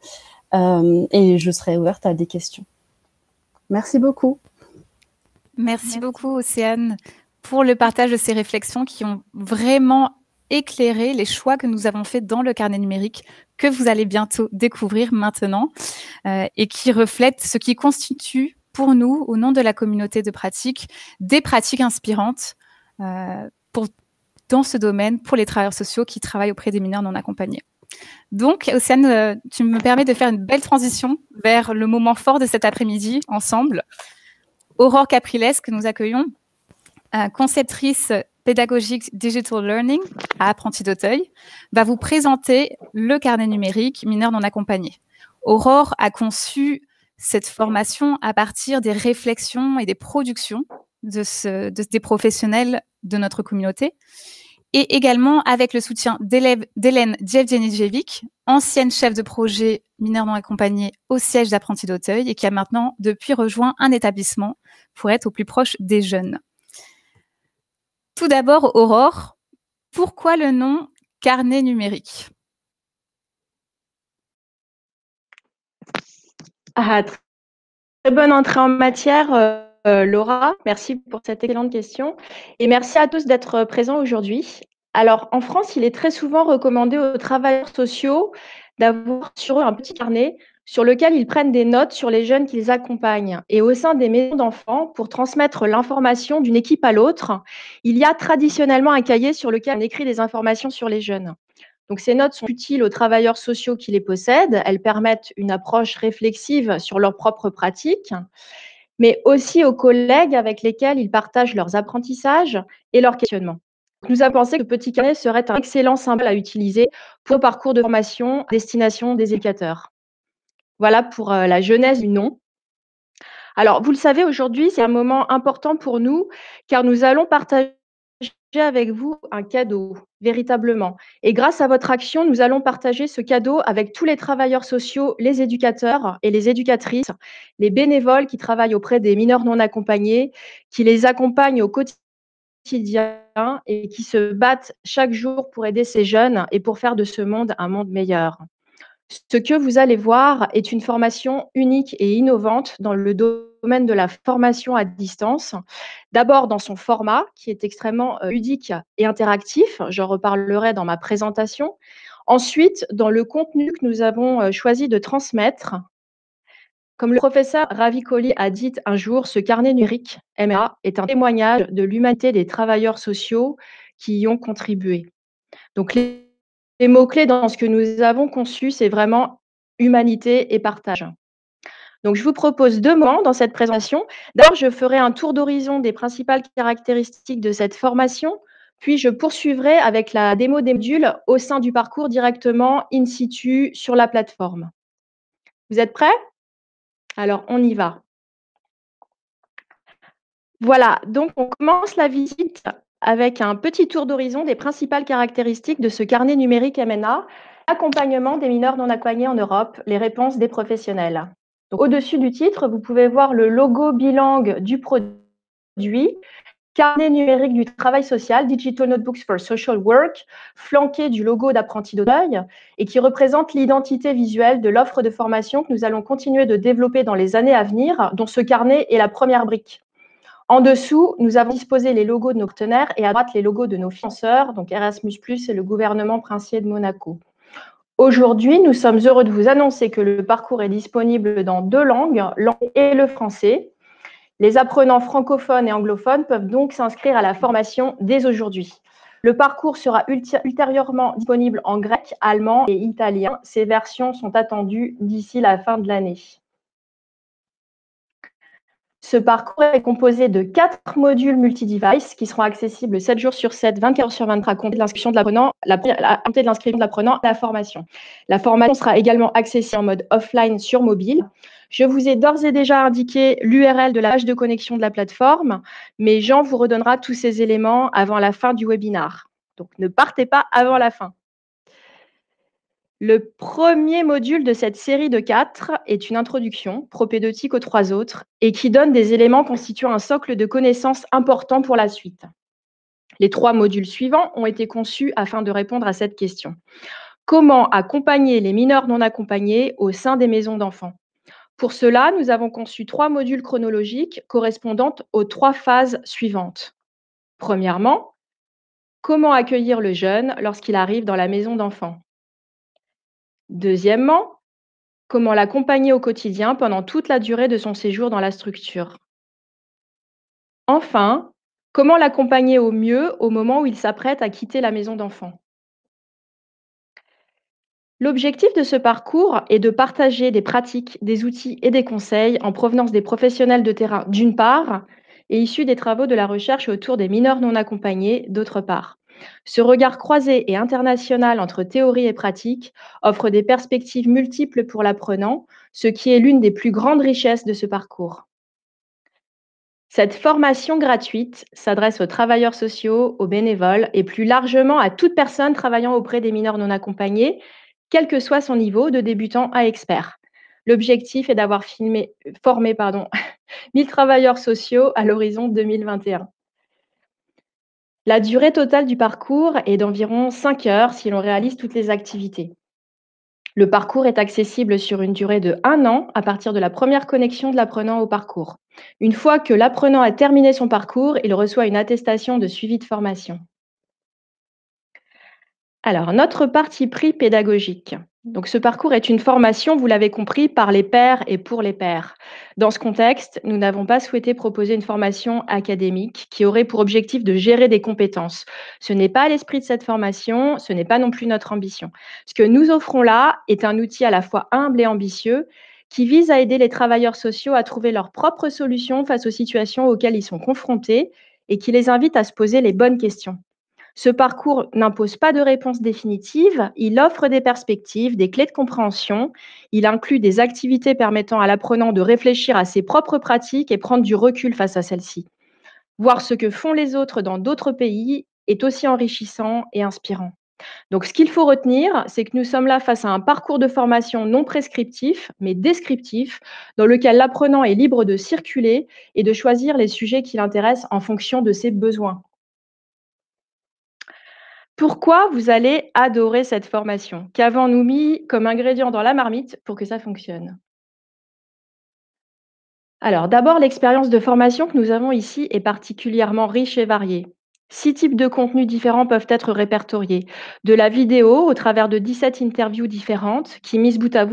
et je serai ouverte à des questions. Merci beaucoup. Merci beaucoup, Océane, pour le partage de ces réflexions qui ont vraiment éclairer les choix que nous avons faits dans le carnet numérique que vous allez bientôt découvrir maintenant et qui reflètent ce qui constitue pour nous, au nom de la communauté de pratique, des pratiques inspirantes dans ce domaine pour les travailleurs sociaux qui travaillent auprès des mineurs non accompagnés. Donc, Océane, tu me permets de faire une belle transition vers le moment fort de cet après-midi ensemble. Aurore Capriles, que nous accueillons, conceptrice pédagogique Digital Learning à Apprentis d'Auteuil, va vous présenter le carnet numérique mineurs non accompagnés. Aurore a conçu cette formation à partir des réflexions et des productions des professionnels de notre communauté, et également avec le soutien d'Hélène Djevdjenijevic, ancienne chef de projet mineurs non accompagnés au siège d'Apprentis d'Auteuil et qui a maintenant depuis rejoint un établissement pour être au plus proche des jeunes. Tout d'abord, Aurore, pourquoi le nom carnet numérique? Très bonne entrée en matière, Laura. Merci pour cette excellente question. Et merci à tous d'être présents aujourd'hui. Alors, en France, il est très souvent recommandé aux travailleurs sociaux d'avoir sur eux un petit carnet sur lequel ils prennent des notes sur les jeunes qu'ils accompagnent. Et au sein des maisons d'enfants, pour transmettre l'information d'une équipe à l'autre, il y a traditionnellement un cahier sur lequel on écrit des informations sur les jeunes. Donc, ces notes sont utiles aux travailleurs sociaux qui les possèdent. Elles permettent une approche réflexive sur leurs propres pratiques, mais aussi aux collègues avec lesquels ils partagent leurs apprentissages et leurs questionnements. Nous avons pensé que Petit Carnet serait un excellent symbole à utiliser pour le parcours de formation à destination des éducateurs. Voilà pour la genèse du nom. Alors, vous le savez, aujourd'hui, c'est un moment important pour nous, car nous allons partager avec vous un cadeau, véritablement. Et grâce à votre action, nous allons partager ce cadeau avec tous les travailleurs sociaux, les éducateurs et les éducatrices, les bénévoles qui travaillent auprès des mineurs non accompagnés, qui les accompagnent au quotidien et qui se battent chaque jour pour aider ces jeunes et pour faire de ce monde un monde meilleur. Ce que vous allez voir est une formation unique et innovante dans le domaine de la formation à distance. D'abord dans son format, qui est extrêmement ludique et interactif. J'en reparlerai dans ma présentation. Ensuite, dans le contenu que nous avons choisi de transmettre. Comme le professeur Ravi Kohli a dit un jour, ce carnet numérique, MA, est un témoignage de l'humanité des travailleurs sociaux qui y ont contribué. Donc, les mots-clés dans ce que nous avons conçu, c'est vraiment humanité et partage. Donc, je vous propose 2 moments dans cette présentation. D'abord, je ferai un tour d'horizon des principales caractéristiques de cette formation, puis je poursuivrai avec la démo des modules au sein du parcours directement in situ sur la plateforme. Vous êtes prêts? Alors, on y va. Voilà, donc on commence la visite avec un petit tour d'horizon des principales caractéristiques de ce carnet numérique MNA, accompagnement des mineurs non accompagnés en Europe, les réponses des professionnels. Au-dessus du titre, vous pouvez voir le logo bilingue du produit, carnet numérique du travail social, Digital Notebooks for Social Work, flanqué du logo d'Apprentis d'Auteuil et qui représente l'identité visuelle de l'offre de formation que nous allons continuer de développer dans les années à venir, dont ce carnet est la première brique. En dessous, nous avons disposé les logos de nos partenaires et à droite, les logos de nos financeurs, donc Erasmus+, et le gouvernement princier de Monaco. Aujourd'hui, nous sommes heureux de vous annoncer que le parcours est disponible dans 2 langues, l'anglais et le français. Les apprenants francophones et anglophones peuvent donc s'inscrire à la formation dès aujourd'hui. Le parcours sera ultérieurement disponible en grec, allemand et italien. Ces versions sont attendues d'ici la fin de l'année. Ce parcours est composé de 4 modules multi-device qui seront accessibles 7 jours sur 7, 24 heures sur 24 à compter de l'inscription de l'apprenant, à la formation. La formation sera également accessible en mode offline sur mobile. Je vous ai d'ores et déjà indiqué l'URL de la page de connexion de la plateforme, mais Jean vous redonnera tous ces éléments avant la fin du webinaire. Donc, ne partez pas avant la fin. Le premier module de cette série de 4 est une introduction propédeutique aux 3 autres et qui donne des éléments constituant un socle de connaissances important pour la suite. Les 3 modules suivants ont été conçus afin de répondre à cette question. Comment accompagner les mineurs non accompagnés au sein des maisons d'enfants? Pour cela, nous avons conçu 3 modules chronologiques correspondant aux 3 phases suivantes. Premièrement, comment accueillir le jeune lorsqu'il arrive dans la maison d'enfant? Deuxièmement, comment l'accompagner au quotidien pendant toute la durée de son séjour dans la structure? Enfin, comment l'accompagner au mieux au moment où il s'apprête à quitter la maison d'enfant? L'objectif de ce parcours est de partager des pratiques, des outils et des conseils en provenance des professionnels de terrain d'une part, et issus des travaux de la recherche autour des mineurs non accompagnés d'autre part. Ce regard croisé et international entre théorie et pratique offre des perspectives multiples pour l'apprenant, ce qui est l'une des plus grandes richesses de ce parcours. Cette formation gratuite s'adresse aux travailleurs sociaux, aux bénévoles et plus largement à toute personne travaillant auprès des mineurs non accompagnés, quel que soit son niveau, de débutant à expert. L'objectif est d'avoir formé 1000 travailleurs sociaux à l'horizon 2021. La durée totale du parcours est d'environ 5 heures si l'on réalise toutes les activités. Le parcours est accessible sur une durée de 1 an à partir de la première connexion de l'apprenant au parcours. Une fois que l'apprenant a terminé son parcours, il reçoit une attestation de suivi de formation. Alors, notre parti pris pédagogique. Donc, ce parcours est une formation, vous l'avez compris, par les pairs et pour les pairs. Dans ce contexte, nous n'avons pas souhaité proposer une formation académique qui aurait pour objectif de gérer des compétences. Ce n'est pas l'esprit de cette formation, ce n'est pas non plus notre ambition. Ce que nous offrons là est un outil à la fois humble et ambitieux qui vise à aider les travailleurs sociaux à trouver leurs propres solutions face aux situations auxquelles ils sont confrontés et qui les invite à se poser les bonnes questions. Ce parcours n'impose pas de réponse définitive, il offre des perspectives, des clés de compréhension, il inclut des activités permettant à l'apprenant de réfléchir à ses propres pratiques et prendre du recul face à celles-ci. Voir ce que font les autres dans d'autres pays est aussi enrichissant et inspirant. Donc ce qu'il faut retenir, c'est que nous sommes là face à un parcours de formation non prescriptif, mais descriptif, dans lequel l'apprenant est libre de circuler et de choisir les sujets qui l'intéressent en fonction de ses besoins. Pourquoi vous allez adorer cette formation? Qu'avons-nous mis comme ingrédient dans la marmite pour que ça fonctionne? Alors, d'abord, l'expérience de formation que nous avons ici est particulièrement riche et variée. 6 types de contenus différents peuvent être répertoriés. De la vidéo au travers de 17 interviews différentes qui, mises bout à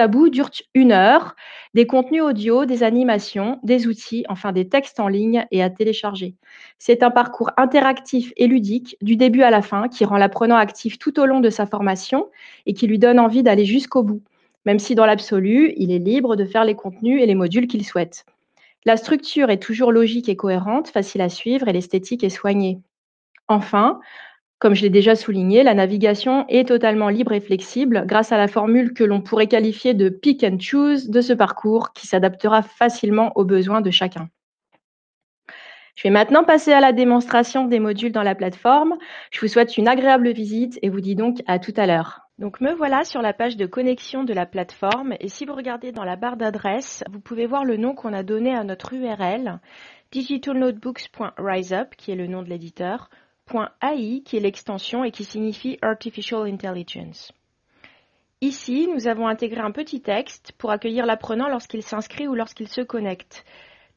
bout, durent 1 heure, des contenus audio, des animations, des outils, enfin des textes en ligne et à télécharger. C'est un parcours interactif et ludique du début à la fin qui rend l'apprenant actif tout au long de sa formation et qui lui donne envie d'aller jusqu'au bout, même si dans l'absolu, il est libre de faire les contenus et les modules qu'il souhaite. La structure est toujours logique et cohérente, facile à suivre et l'esthétique est soignée. Enfin, comme je l'ai déjà souligné, la navigation est totalement libre et flexible grâce à la formule que l'on pourrait qualifier de pick and choose de ce parcours qui s'adaptera facilement aux besoins de chacun. Je vais maintenant passer à la démonstration des modules dans la plateforme. Je vous souhaite une agréable visite et vous dis donc à tout à l'heure. Donc me voilà sur la page de connexion de la plateforme et si vous regardez dans la barre d'adresse, vous pouvez voir le nom qu'on a donné à notre URL, digitalnotebooks.riseup, qui est le nom de l'éditeur, .ai, qui est l'extension et qui signifie Artificial Intelligence. Ici, nous avons intégré un petit texte pour accueillir l'apprenant lorsqu'il s'inscrit ou lorsqu'il se connecte.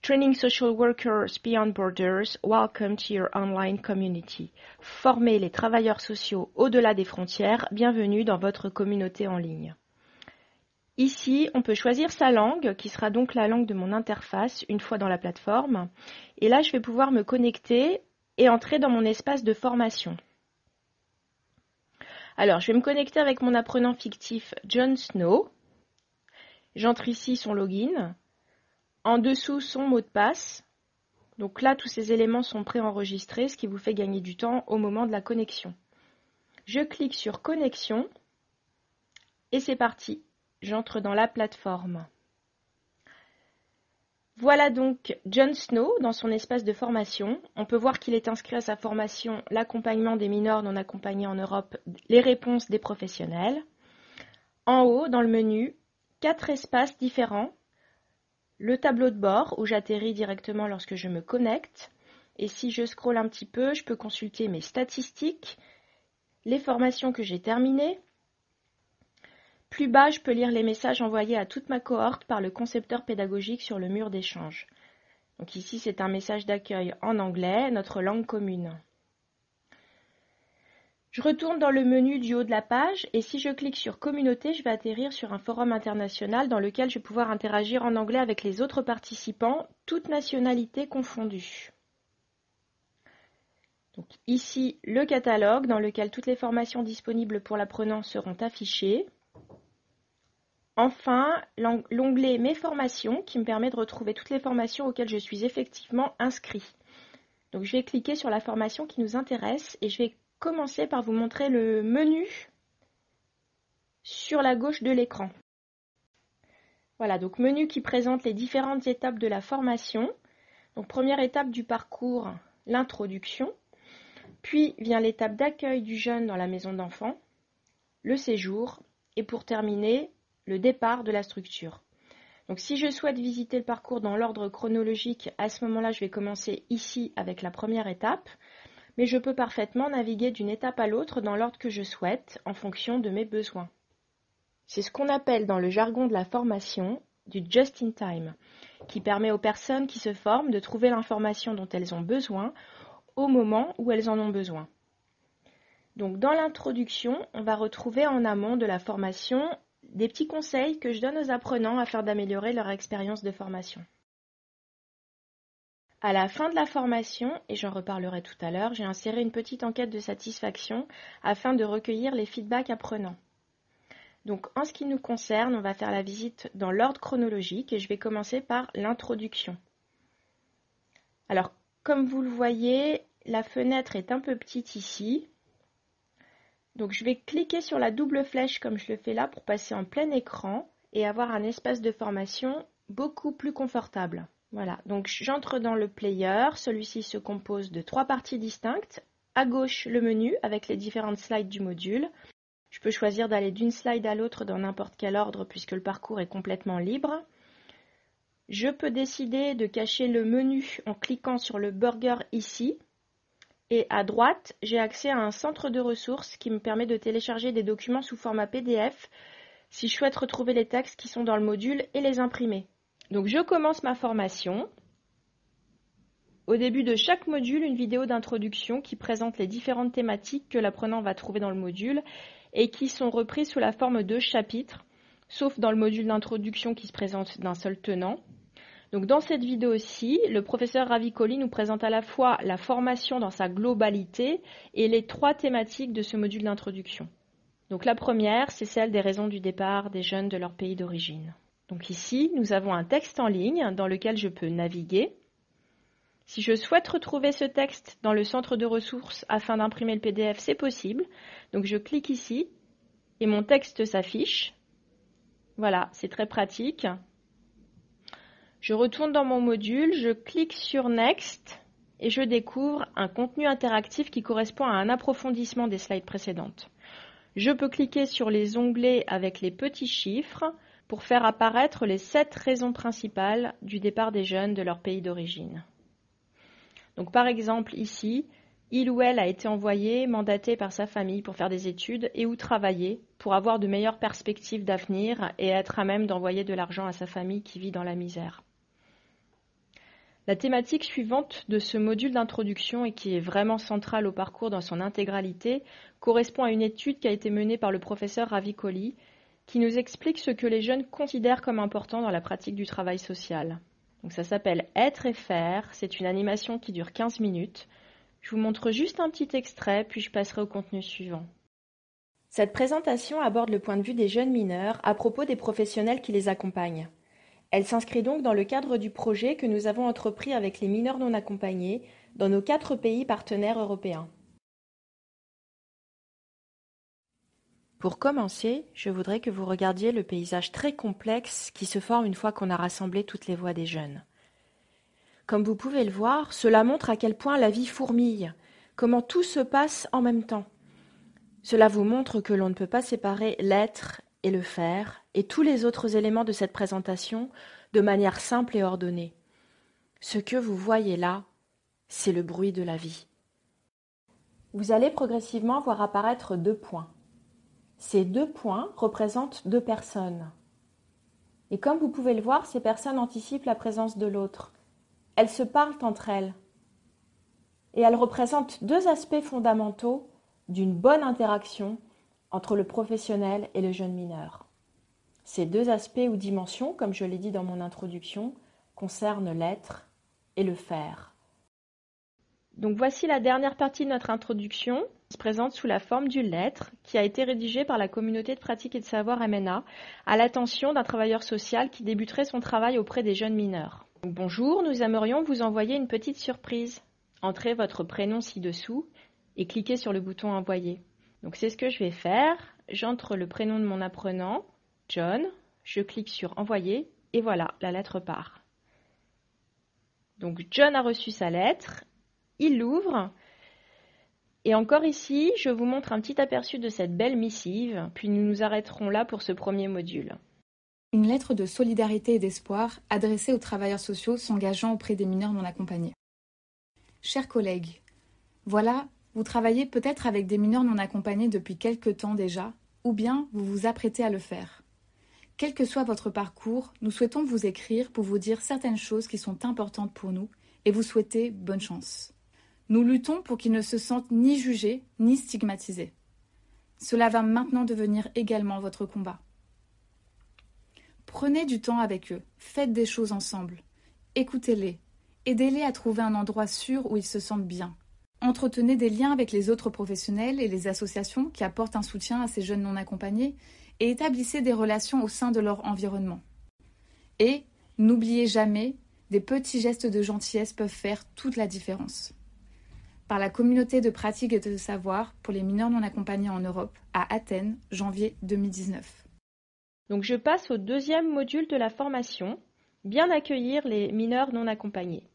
Training Social Workers Beyond Borders, welcome to your online community. Former les travailleurs sociaux au-delà des frontières, bienvenue dans votre communauté en ligne. Ici, on peut choisir sa langue, qui sera donc la langue de mon interface une fois dans la plateforme. Et là, je vais pouvoir me connecter et entrer dans mon espace de formation. Alors, je vais me connecter avec mon apprenant fictif Jon Snow. J'entre ici son login. En dessous, son mot de passe. Donc là, tous ces éléments sont préenregistrés, ce qui vous fait gagner du temps au moment de la connexion. Je clique sur Connexion et c'est parti. J'entre dans la plateforme. Voilà donc Jon Snow dans son espace de formation. On peut voir qu'il est inscrit à sa formation l'accompagnement des mineurs non accompagnés en Europe, les réponses des professionnels. En haut, dans le menu, 4 espaces différents. Le tableau de bord où j'atterris directement lorsque je me connecte. Et si je scrolle un petit peu, je peux consulter mes statistiques, les formations que j'ai terminées. Plus bas, je peux lire les messages envoyés à toute ma cohorte par le concepteur pédagogique sur le mur d'échange. Donc ici, c'est un message d'accueil en anglais, notre langue commune. Je retourne dans le menu du haut de la page et si je clique sur Communauté, je vais atterrir sur un forum international dans lequel je vais pouvoir interagir en anglais avec les autres participants, toutes nationalités confondues. Donc ici, le catalogue dans lequel toutes les formations disponibles pour l'apprenant seront affichées. Enfin, l'onglet Mes formations qui me permet de retrouver toutes les formations auxquelles je suis effectivement inscrit. Donc je vais cliquer sur la formation qui nous intéresse et je vais commencer par vous montrer le menu sur la gauche de l'écran. Voilà, donc menu qui présente les différentes étapes de la formation. Donc première étape du parcours, l'introduction. Puis vient l'étape d'accueil du jeune dans la maison d'enfants, le séjour et pour terminer, le départ de la structure. Donc si je souhaite visiter le parcours dans l'ordre chronologique, à ce moment-là, je vais commencer ici avec la première étape. Mais je peux parfaitement naviguer d'une étape à l'autre dans l'ordre que je souhaite, en fonction de mes besoins. C'est ce qu'on appelle dans le jargon de la formation du just-in-time, qui permet aux personnes qui se forment de trouver l'information dont elles ont besoin au moment où elles en ont besoin. Donc dans l'introduction, on va retrouver en amont de la formation des petits conseils que je donne aux apprenants afin d'améliorer leur expérience de formation. À la fin de la formation, et j'en reparlerai tout à l'heure, j'ai inséré une petite enquête de satisfaction afin de recueillir les feedbacks apprenants. Donc en ce qui nous concerne, on va faire la visite dans l'ordre chronologique et je vais commencer par l'introduction. Alors comme vous le voyez, la fenêtre est un peu petite ici. Donc je vais cliquer sur la double flèche comme je le fais là pour passer en plein écran et avoir un espace de formation beaucoup plus confortable. Voilà, donc j'entre dans le player, celui-ci se compose de 3 parties distinctes. À gauche, le menu avec les différentes slides du module. Je peux choisir d'aller d'une slide à l'autre dans n'importe quel ordre puisque le parcours est complètement libre. Je peux décider de cacher le menu en cliquant sur le burger ici. Et à droite, j'ai accès à un centre de ressources qui me permet de télécharger des documents sous format PDF si je souhaite retrouver les textes qui sont dans le module et les imprimer. Donc je commence ma formation. Au début de chaque module, une vidéo d'introduction qui présente les différentes thématiques que l'apprenant va trouver dans le module et qui sont reprises sous la forme de chapitres, sauf dans le module d'introduction qui se présente d'un seul tenant. Donc dans cette vidéo-ci, le professeur Ravicoli nous présente à la fois la formation dans sa globalité et les 3 thématiques de ce module d'introduction. Donc la première, c'est celle des raisons du départ des jeunes de leur pays d'origine. Donc ici, nous avons un texte en ligne dans lequel je peux naviguer. Si je souhaite retrouver ce texte dans le centre de ressources afin d'imprimer le PDF, c'est possible. Donc je clique ici et mon texte s'affiche. Voilà, c'est très pratique. Je retourne dans mon module, je clique sur Next et je découvre un contenu interactif qui correspond à un approfondissement des slides précédentes. Je peux cliquer sur les onglets avec les petits chiffres pour faire apparaître les 7 raisons principales du départ des jeunes de leur pays d'origine. Donc par exemple ici, il ou elle a été envoyé, mandaté par sa famille pour faire des études et ou travailler pour avoir de meilleures perspectives d'avenir et être à même d'envoyer de l'argent à sa famille qui vit dans la misère. La thématique suivante de ce module d'introduction et qui est vraiment centrale au parcours dans son intégralité correspond à une étude qui a été menée par le professeur Ravicoli qui nous explique ce que les jeunes considèrent comme important dans la pratique du travail social. Donc ça s'appelle Être et faire, c'est une animation qui dure 15 minutes. Je vous montre juste un petit extrait, puis je passerai au contenu suivant. Cette présentation aborde le point de vue des jeunes mineurs à propos des professionnels qui les accompagnent. Elle s'inscrit donc dans le cadre du projet que nous avons entrepris avec les mineurs non accompagnés dans nos 4 pays partenaires européens. Pour commencer, je voudrais que vous regardiez le paysage très complexe qui se forme une fois qu'on a rassemblé toutes les voix des jeunes. Comme vous pouvez le voir, cela montre à quel point la vie fourmille, comment tout se passe en même temps. Cela vous montre que l'on ne peut pas séparer l'être et le faire et tous les autres éléments de cette présentation de manière simple et ordonnée. Ce que vous voyez là, c'est le bruit de la vie. Vous allez progressivement voir apparaître 2 points. Ces 2 points représentent 2 personnes. Et comme vous pouvez le voir, ces personnes anticipent la présence de l'autre. Elles se parlent entre elles. Et elles représentent 2 aspects fondamentaux d'une bonne interaction entre le professionnel et le jeune mineur. Ces deux aspects ou dimensions, comme je l'ai dit dans mon introduction, concernent l'être et le faire. Donc voici la dernière partie de notre introduction, qui se présente sous la forme d'une lettre qui a été rédigée par la communauté de pratique et de savoir MNA à l'attention d'un travailleur social qui débuterait son travail auprès des jeunes mineurs. Donc, bonjour, nous aimerions vous envoyer une petite surprise. Entrez votre prénom ci-dessous et cliquez sur le bouton envoyer. Donc c'est ce que je vais faire. J'entre le prénom de mon apprenant, John, je clique sur envoyer et voilà, la lettre part. Donc John a reçu sa lettre, il l'ouvre et encore ici, je vous montre un petit aperçu de cette belle missive, puis nous nous arrêterons là pour ce premier module. Une lettre de solidarité et d'espoir adressée aux travailleurs sociaux s'engageant auprès des mineurs non accompagnés. Chers collègues, voilà, vous travaillez peut-être avec des mineurs non accompagnés depuis quelque temps déjà, ou bien vous vous apprêtez à le faire. Quel que soit votre parcours, nous souhaitons vous écrire pour vous dire certaines choses qui sont importantes pour nous et vous souhaiter bonne chance. Nous luttons pour qu'ils ne se sentent ni jugés ni stigmatisés. Cela va maintenant devenir également votre combat. Prenez du temps avec eux, faites des choses ensemble, écoutez-les, aidez-les à trouver un endroit sûr où ils se sentent bien. Entretenez des liens avec les autres professionnels et les associations qui apportent un soutien à ces jeunes non accompagnés et établissez des relations au sein de leur environnement. Et, n'oubliez jamais, des petits gestes de gentillesse peuvent faire toute la différence. Par la communauté de pratique et de savoir pour les mineurs non accompagnés en Europe, à Athènes, janvier 2019. Donc je passe au deuxième module de la formation, bien accueillir les mineurs non accompagnés.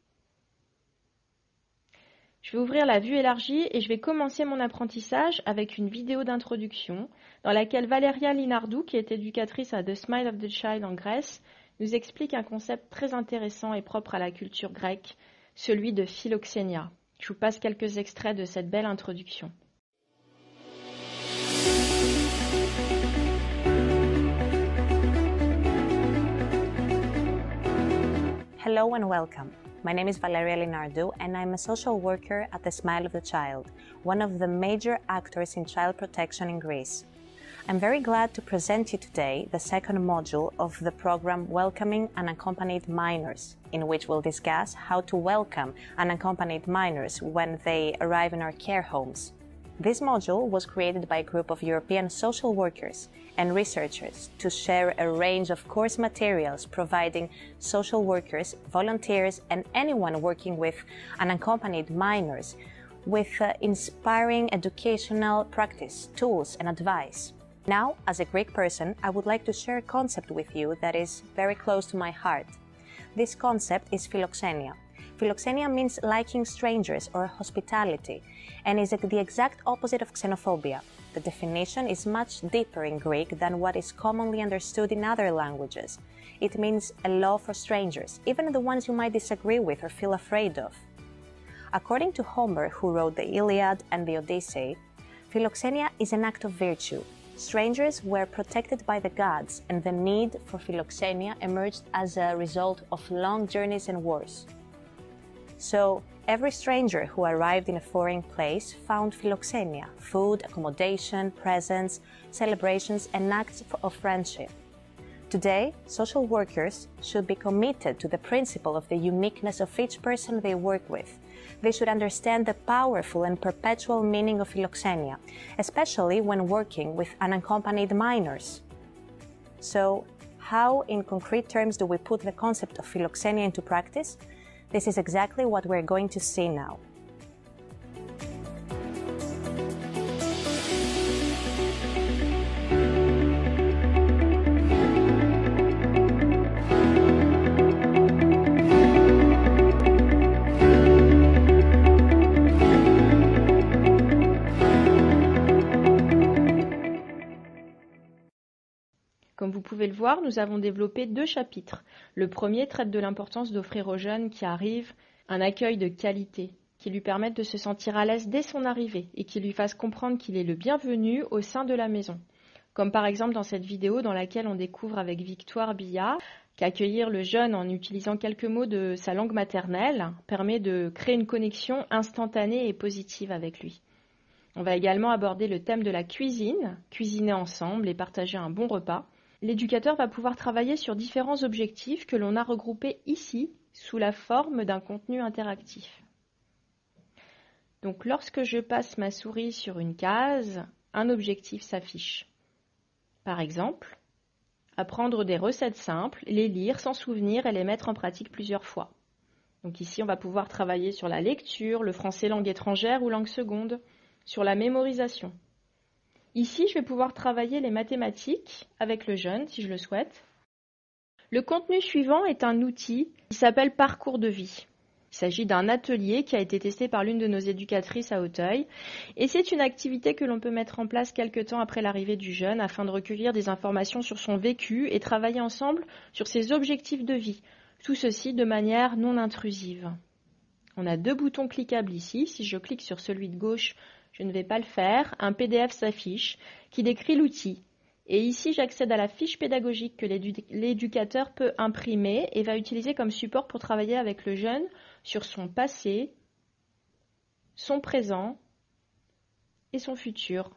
Je vais ouvrir la vue élargie et je vais commencer mon apprentissage avec une vidéo d'introduction dans laquelle Valeria Linardou, qui est éducatrice à The Smile of the Child en Grèce, nous explique un concept très intéressant et propre à la culture grecque, celui de philoxénia. Je vous passe quelques extraits de cette belle introduction. Hello and welcome. My name is Valeria Linardou and I'm a social worker at the Smile of the Child, one of the major actors in child protection in Greece. I'm very glad to present you today the second module of the program Welcoming Unaccompanied Minors, in which we'll discuss how to welcome unaccompanied minors when they arrive in our care homes. This module was created by a group of European social workers and researchers to share a range of course materials providing social workers, volunteers, and anyone working with unaccompanied minors with inspiring educational practice, tools, and advice. Now, as a Greek person, I would like to share a concept with you that is very close to my heart. This concept is philoxenia. Philoxenia means liking strangers or hospitality and is the exact opposite of xenophobia. The definition is much deeper in Greek than what is commonly understood in other languages. It means a love for strangers, even the ones you might disagree with or feel afraid of. According to Homer, who wrote the Iliad and the Odyssey, philoxenia is an act of virtue. Strangers were protected by the gods, and the need for philoxenia emerged as a result of long journeys and wars. So, every stranger who arrived in a foreign place found philoxenia, food, accommodation, presents, celebrations, and acts of friendship. Today, social workers should be committed to the principle of the uniqueness of each person they work with. They should understand the powerful and perpetual meaning of philoxenia, especially when working with unaccompanied minors. So, how in concrete terms do we put the concept of philoxenia into practice? This is exactly what we're going to see now. Comme vous pouvez le voir, nous avons développé 2 chapitres. Le premier traite de l'importance d'offrir aux jeunes qui arrivent un accueil de qualité, qui lui permette de se sentir à l'aise dès son arrivée et qui lui fasse comprendre qu'il est le bienvenu au sein de la maison. Comme par exemple dans cette vidéo dans laquelle on découvre avec Victoire Billard qu'accueillir le jeune en utilisant quelques mots de sa langue maternelle permet de créer une connexion instantanée et positive avec lui. On va également aborder le thème de la cuisine, cuisiner ensemble et partager un bon repas. L'éducateur va pouvoir travailler sur différents objectifs que l'on a regroupés ici sous la forme d'un contenu interactif. Donc lorsque je passe ma souris sur une case, un objectif s'affiche. Par exemple, apprendre des recettes simples, les lire, s'en souvenir et les mettre en pratique plusieurs fois. Donc ici, on va pouvoir travailler sur la lecture, le français langue étrangère ou langue seconde, sur la mémorisation. Ici, je vais pouvoir travailler les mathématiques avec le jeune, si je le souhaite. Le contenu suivant est un outil qui s'appelle Parcours de vie. Il s'agit d'un atelier qui a été testé par l'une de nos éducatrices à Auteuil. Et c'est une activité que l'on peut mettre en place quelque temps après l'arrivée du jeune afin de recueillir des informations sur son vécu et travailler ensemble sur ses objectifs de vie. Tout ceci de manière non intrusive. On a 2 boutons cliquables ici. Si je clique sur celui de gauche, je ne vais pas le faire. Un PDF s'affiche qui décrit l'outil. Et ici, j'accède à la fiche pédagogique que l'éducateur peut imprimer et va utiliser comme support pour travailler avec le jeune sur son passé, son présent et son futur.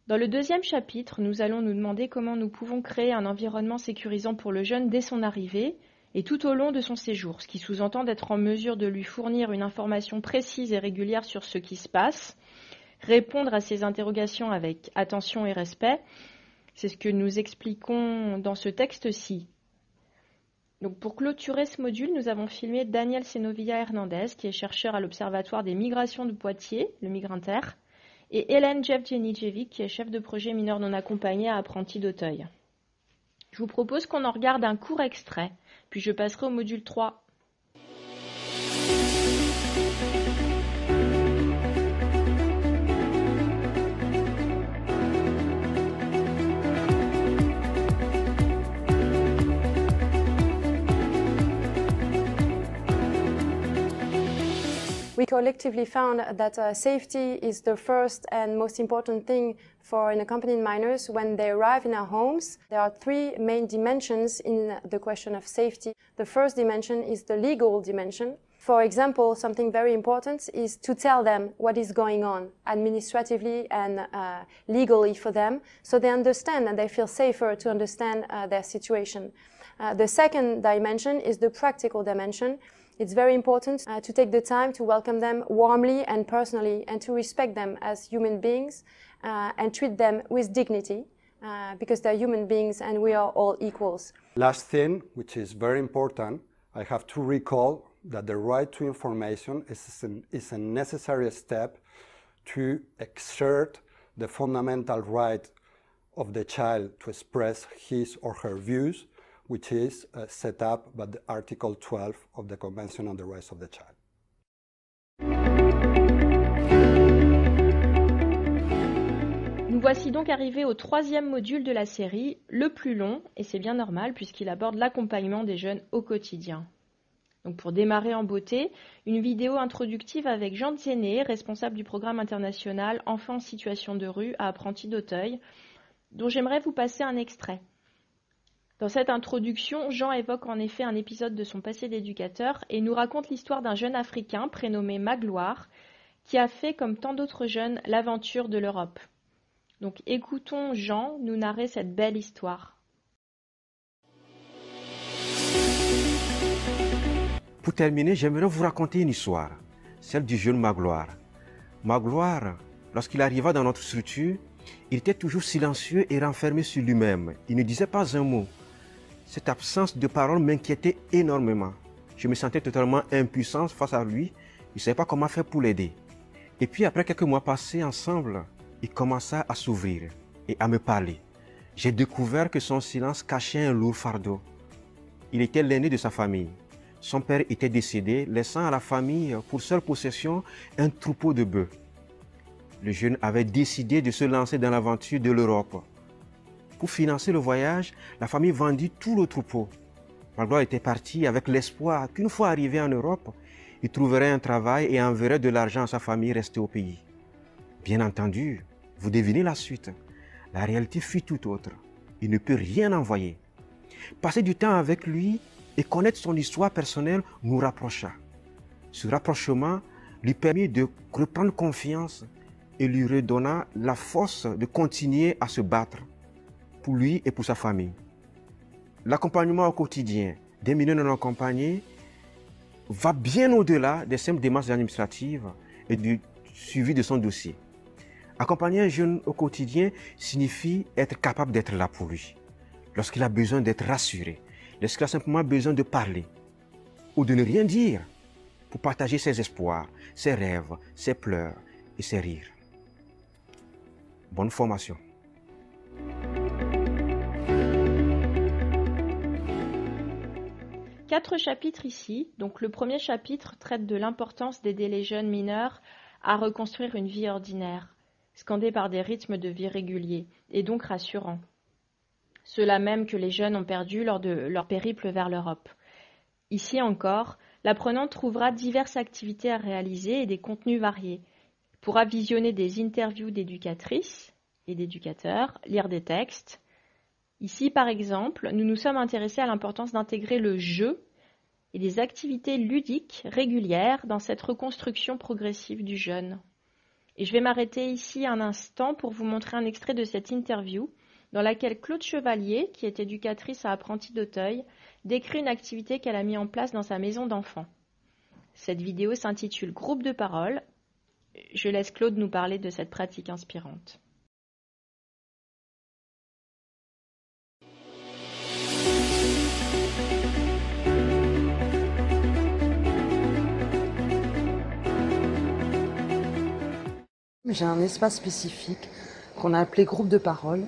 Dans le 2e chapitre, nous allons nous demander comment nous pouvons créer un environnement sécurisant pour le jeune dès son arrivée et tout au long de son séjour, ce qui sous-entend d'être en mesure de lui fournir une information précise et régulière sur ce qui se passe, répondre à ses interrogations avec attention et respect. C'est ce que nous expliquons dans ce texte-ci. Donc pour clôturer ce module, nous avons filmé Daniel Senovilla Hernandez, qui est chercheur à l'Observatoire des migrations de Poitiers, le Migrinter, et Hélène Jevdjenijevic, qui est chef de projet mineurs non accompagnés à Apprentis d'Auteuil. Je vous propose qu'on en regarde un court extrait, puis je passerai au module 3. We collectively found that safety is the first and most important thing for unaccompanied minors when they arrive in our homes. There are 3 main dimensions in the question of safety. The first dimension is the legal dimension. For example, something very important is to tell them what is going on administratively and legally for them, so they understand and they feel safer to understand their situation. The second dimension is the practical dimension. It's very important to take the time to welcome them warmly and personally and to respect them as human beings and treat them with dignity because they're human beings and we are all equals. Last thing, which is very important, I have to recall that the right to information is a necessary step to exert the fundamental right of the child to express his or her views, which is set up by the Article 12 of the Convention on the Rights of the Child. Nous voici donc arrivés au 3e module de la série, le plus long, et c'est bien normal puisqu'il aborde l'accompagnement des jeunes au quotidien. Donc pour démarrer en beauté, une vidéo introductive avec Jean Zéné, responsable du programme international Enfants en situation de rue à Apprentis d'Auteuil, dont j'aimerais vous passer un extrait. Dans cette introduction, Jean évoque en effet un épisode de son passé d'éducateur et nous raconte l'histoire d'un jeune Africain prénommé Magloire qui a fait, comme tant d'autres jeunes, l'aventure de l'Europe. Donc écoutons Jean nous narrer cette belle histoire. Pour terminer, j'aimerais vous raconter une histoire, celle du jeune Magloire. Magloire, lorsqu'il arriva dans notre structure, il était toujours silencieux et renfermé sur lui-même. Il ne disait pas un mot. Cette absence de parole m'inquiétait énormément. Je me sentais totalement impuissant face à lui. Je ne savais pas comment faire pour l'aider. Et puis après quelques mois passés ensemble, il commença à s'ouvrir et à me parler. J'ai découvert que son silence cachait un lourd fardeau. Il était l'aîné de sa famille. Son père était décédé, laissant à la famille pour seule possession un troupeau de bœufs. Le jeune avait décidé de se lancer dans l'aventure de l'Europe. Pour financer le voyage, la famille vendit tout le troupeau. Magloire était parti avec l'espoir qu'une fois arrivé en Europe, il trouverait un travail et enverrait de l'argent à sa famille restée au pays. Bien entendu, vous devinez la suite. La réalité fut tout autre. Il ne peut rien envoyer. Passer du temps avec lui et connaître son histoire personnelle nous rapprocha. Ce rapprochement lui permit de reprendre confiance et lui redonna la force de continuer à se battre pour lui et pour sa famille. L'accompagnement au quotidien des mineurs non accompagnés va bien au-delà des simples démarches administratives et du suivi de son dossier. Accompagner un jeune au quotidien signifie être capable d'être là pour lui, lorsqu'il a besoin d'être rassuré, lorsqu'il a simplement besoin de parler ou de ne rien dire pour partager ses espoirs, ses rêves, ses pleurs et ses rires. Bonne formation. Quatre chapitres ici. Donc le premier chapitre traite de l'importance d'aider les jeunes mineurs à reconstruire une vie ordinaire, scandée par des rythmes de vie réguliers et donc rassurants. Ceux-là même que les jeunes ont perdus lors de leur périple vers l'Europe. Ici encore, l'apprenant trouvera diverses activités à réaliser et des contenus variés. Il pourra visionner des interviews d'éducatrices et d'éducateurs, lire des textes. Ici, par exemple, nous nous sommes intéressés à l'importance d'intégrer le jeu et des activités ludiques régulières dans cette reconstruction progressive du jeune. Et je vais m'arrêter ici un instant pour vous montrer un extrait de cette interview dans laquelle Claude Chevalier, qui est éducatrice à Apprentis d'Auteuil, décrit une activité qu'elle a mise en place dans sa maison d'enfants. Cette vidéo s'intitule « Groupe de parole ». Je laisse Claude nous parler de cette pratique inspirante. J'ai un espace spécifique qu'on a appelé groupe de parole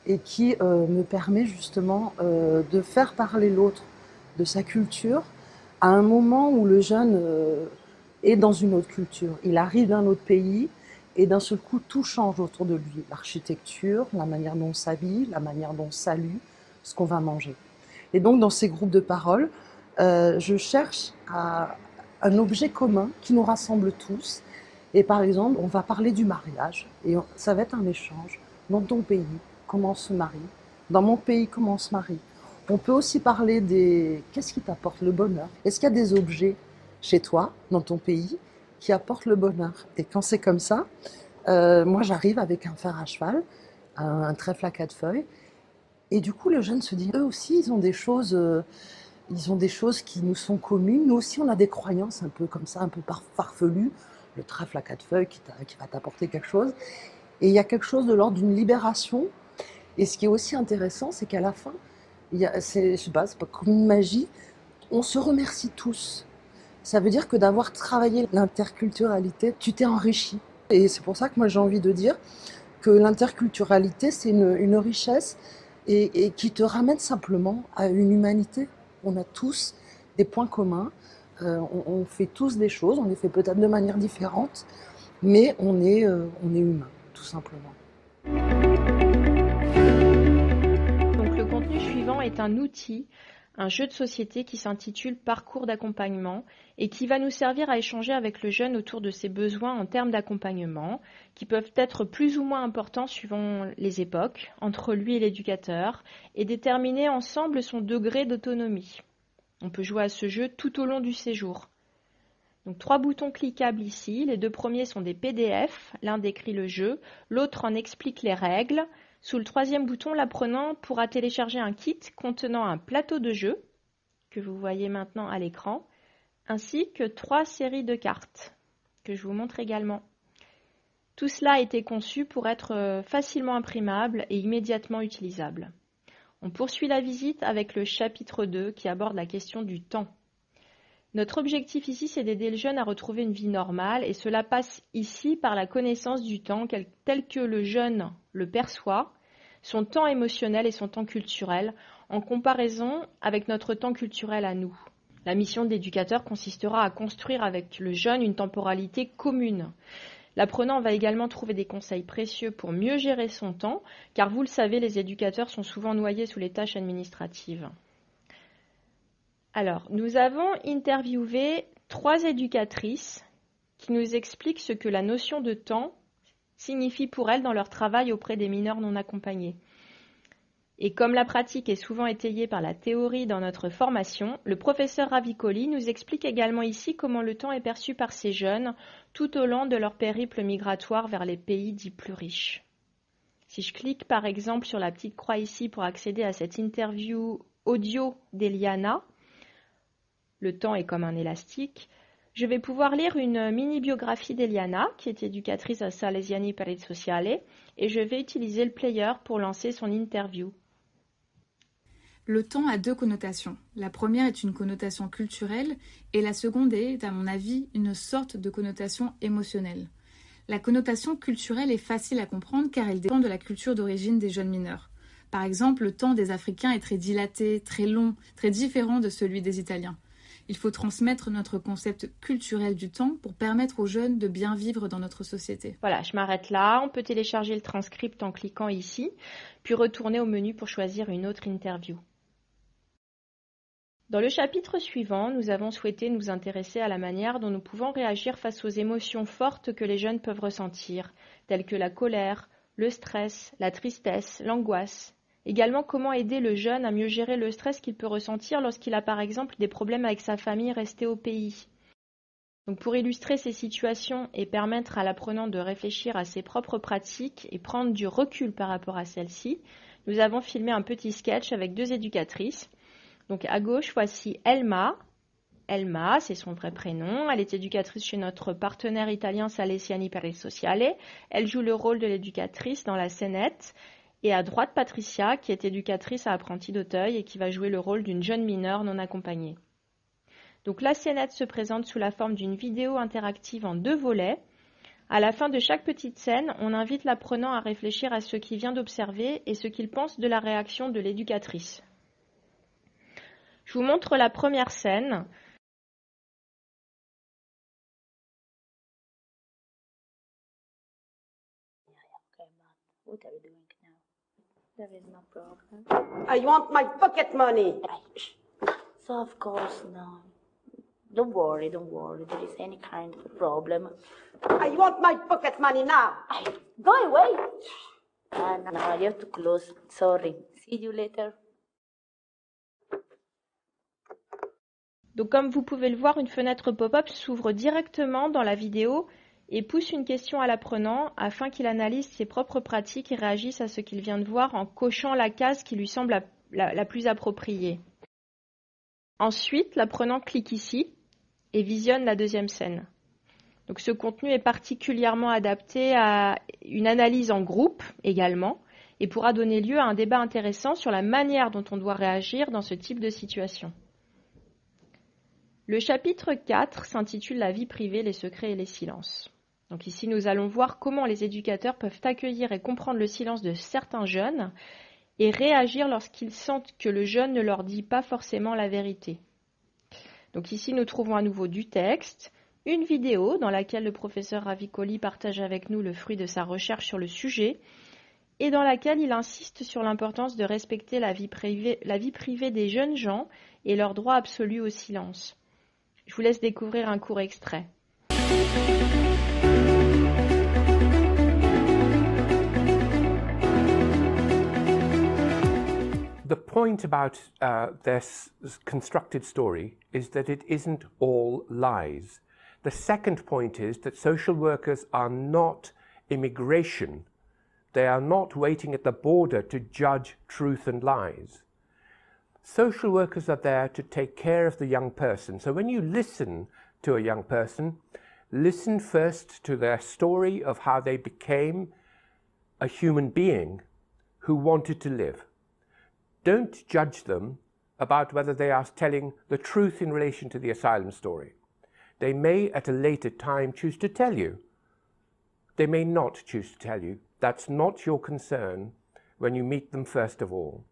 et qui me permet justement de faire parler l'autre de sa culture à un moment où le jeune est dans une autre culture. Il arrive d'un autre pays et d'un seul coup tout change autour de lui. L'architecture, la manière dont on s'habille, la manière dont on salue, ce qu'on va manger. Et donc dans ces groupes de parole, je cherche un objet commun qui nous rassemble tous. Et par exemple, on va parler du mariage et ça va être un échange. Dans ton pays, comment on se marie? Dans mon pays, comment on se marie? On peut aussi parler des... Qu'est-ce qui t'apporte le bonheur? Est-ce qu'il y a des objets chez toi, dans ton pays, qui apportent le bonheur? Et quand c'est comme ça, moi j'arrive avec un fer à cheval, un trèfle à 4 feuilles, et du coup le jeune se dit, eux aussi ils ont des choses qui nous sont communes. Nous aussi on a des croyances un peu comme ça, un peu farfelues. Le trèfle à 4 feuilles qui va t'apporter quelque chose. Et il y a quelque chose de l'ordre d'une libération. Et ce qui est aussi intéressant, c'est qu'à la fin, c'est pas comme une magie, on se remercie tous. Ça veut dire que d'avoir travaillé l'interculturalité, tu t'es enrichi. Et c'est pour ça que moi j'ai envie de dire que l'interculturalité, c'est une richesse et qui te ramène simplement à une humanité. On a tous des points communs. On fait tous des choses, on les fait peut-être de manière différente, mais on est humain, tout simplement. Donc le contenu suivant est un outil, un jeu de société qui s'intitule Parcours d'accompagnement et qui va nous servir à échanger avec le jeune autour de ses besoins en termes d'accompagnement, qui peuvent être plus ou moins importants suivant les époques, entre lui et l'éducateur, et déterminer ensemble son degré d'autonomie. On peut jouer à ce jeu tout au long du séjour. Donc 3 boutons cliquables ici. Les 2 premiers sont des PDF. L'un décrit le jeu, l'autre en explique les règles. Sous le 3e bouton, l'apprenant pourra télécharger un kit contenant un plateau de jeu, que vous voyez maintenant à l'écran, ainsi que 3 séries de cartes, que je vous montre également. Tout cela a été conçu pour être facilement imprimable et immédiatement utilisable. On poursuit la visite avec le chapitre 2 qui aborde la question du temps. Notre objectif ici, c'est d'aider le jeune à retrouver une vie normale et cela passe ici par la connaissance du temps tel que le jeune le perçoit, son temps émotionnel et son temps culturel, en comparaison avec notre temps culturel à nous. La mission de l'éducateur consistera à construire avec le jeune une temporalité commune. L'apprenant va également trouver des conseils précieux pour mieux gérer son temps, car vous le savez, les éducateurs sont souvent noyés sous les tâches administratives. Alors, nous avons interviewé 3 éducatrices qui nous expliquent ce que la notion de temps signifie pour elles dans leur travail auprès des mineurs non accompagnés. Et comme la pratique est souvent étayée par la théorie dans notre formation, le professeur Ravicoli nous explique également ici comment le temps est perçu par ces jeunes tout au long de leur périple migratoire vers les pays dits plus riches. Si je clique par exemple sur la petite croix ici pour accéder à cette interview audio d'Eliana, le temps est comme un élastique, je vais pouvoir lire une mini-biographie d'Eliana, qui est éducatrice à Salesiani per il Sociale, et je vais utiliser le player pour lancer son interview. Le temps a deux connotations. La première est une connotation culturelle et la seconde est, à mon avis, une sorte de connotation émotionnelle. La connotation culturelle est facile à comprendre car elle dépend de la culture d'origine des jeunes mineurs. Par exemple, le temps des Africains est très dilaté, très long, très différent de celui des Italiens. Il faut transmettre notre concept culturel du temps pour permettre aux jeunes de bien vivre dans notre société. Voilà, je m'arrête là. On peut télécharger le transcript en cliquant ici, puis retourner au menu pour choisir une autre interview. Dans le chapitre suivant, nous avons souhaité nous intéresser à la manière dont nous pouvons réagir face aux émotions fortes que les jeunes peuvent ressentir, telles que la colère, le stress, la tristesse, l'angoisse. Également, comment aider le jeune à mieux gérer le stress qu'il peut ressentir lorsqu'il a par exemple des problèmes avec sa famille restée au pays. Donc, pour illustrer ces situations et permettre à l'apprenant de réfléchir à ses propres pratiques et prendre du recul par rapport à celles-ci, nous avons filmé un petit sketch avec deux éducatrices. Donc à gauche, voici Elma. Elma, c'est son vrai prénom. Elle est éducatrice chez notre partenaire italien Salesiani per il Sociale. Elle joue le rôle de l'éducatrice dans la scénette. Et à droite, Patricia, qui est éducatrice à Apprentis d'Auteuil et qui va jouer le rôle d'une jeune mineure non accompagnée. Donc la scénette se présente sous la forme d'une vidéo interactive en 2 volets. À la fin de chaque petite scène, on invite l'apprenant à réfléchir à ce qu'il vient d'observer et ce qu'il pense de la réaction de l'éducatrice. Je vous montre la première scène. What are you doing now? There is no problem. I want my pocket money. So of course no. Don't worry, there is any kind of problem. I want my pocket money now. Go away. Now I have to close. Sorry. See you later. Donc comme vous pouvez le voir, une fenêtre pop-up s'ouvre directement dans la vidéo et pousse une question à l'apprenant afin qu'il analyse ses propres pratiques et réagisse à ce qu'il vient de voir en cochant la case qui lui semble la plus appropriée. Ensuite, l'apprenant clique ici et visionne la deuxième scène. Donc ce contenu est particulièrement adapté à une analyse en groupe également et pourra donner lieu à un débat intéressant sur la manière dont on doit réagir dans ce type de situation. Le chapitre 4 s'intitule « La vie privée, les secrets et les silences ». Donc ici, nous allons voir comment les éducateurs peuvent accueillir et comprendre le silence de certains jeunes et réagir lorsqu'ils sentent que le jeune ne leur dit pas forcément la vérité. Donc ici, nous trouvons à nouveau du texte, une vidéo dans laquelle le professeur Ravicoli partage avec nous le fruit de sa recherche sur le sujet et dans laquelle il insiste sur l'importance de respecter la vie privée des jeunes gens et leur droit absolu au silence. Je vous laisse découvrir un court extrait. The point about this constructed story is that it isn't all lies. The second point is that social workers are not immigration. They are not waiting at the border to judge truth and lies. Social workers are there to take care of the young person. So when you listen to a young person, listen first to their story of how they became a human being who wanted to live. Don't judge them about whether they are telling the truth in relation to the asylum story. They may at a later time choose to tell you. They may not choose to tell you. That's not your concern when you meet them first of all.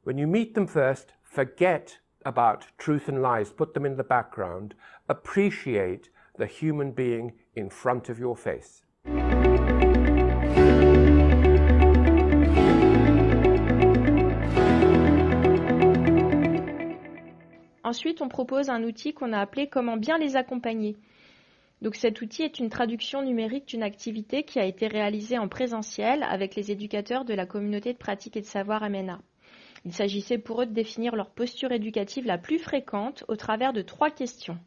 When you meet them first, forget about truth and lies, put them in the background, appreciate the human being in front of your face. Ensuite, on propose un outil qu'on a appelé « Comment bien les accompagner ». Donc cet outil est une traduction numérique d'une activité qui a été réalisée en présentiel avec les éducateurs de la communauté de pratique et de savoir MENA. Il s'agissait pour eux de définir leur posture éducative la plus fréquente au travers de 3 questions.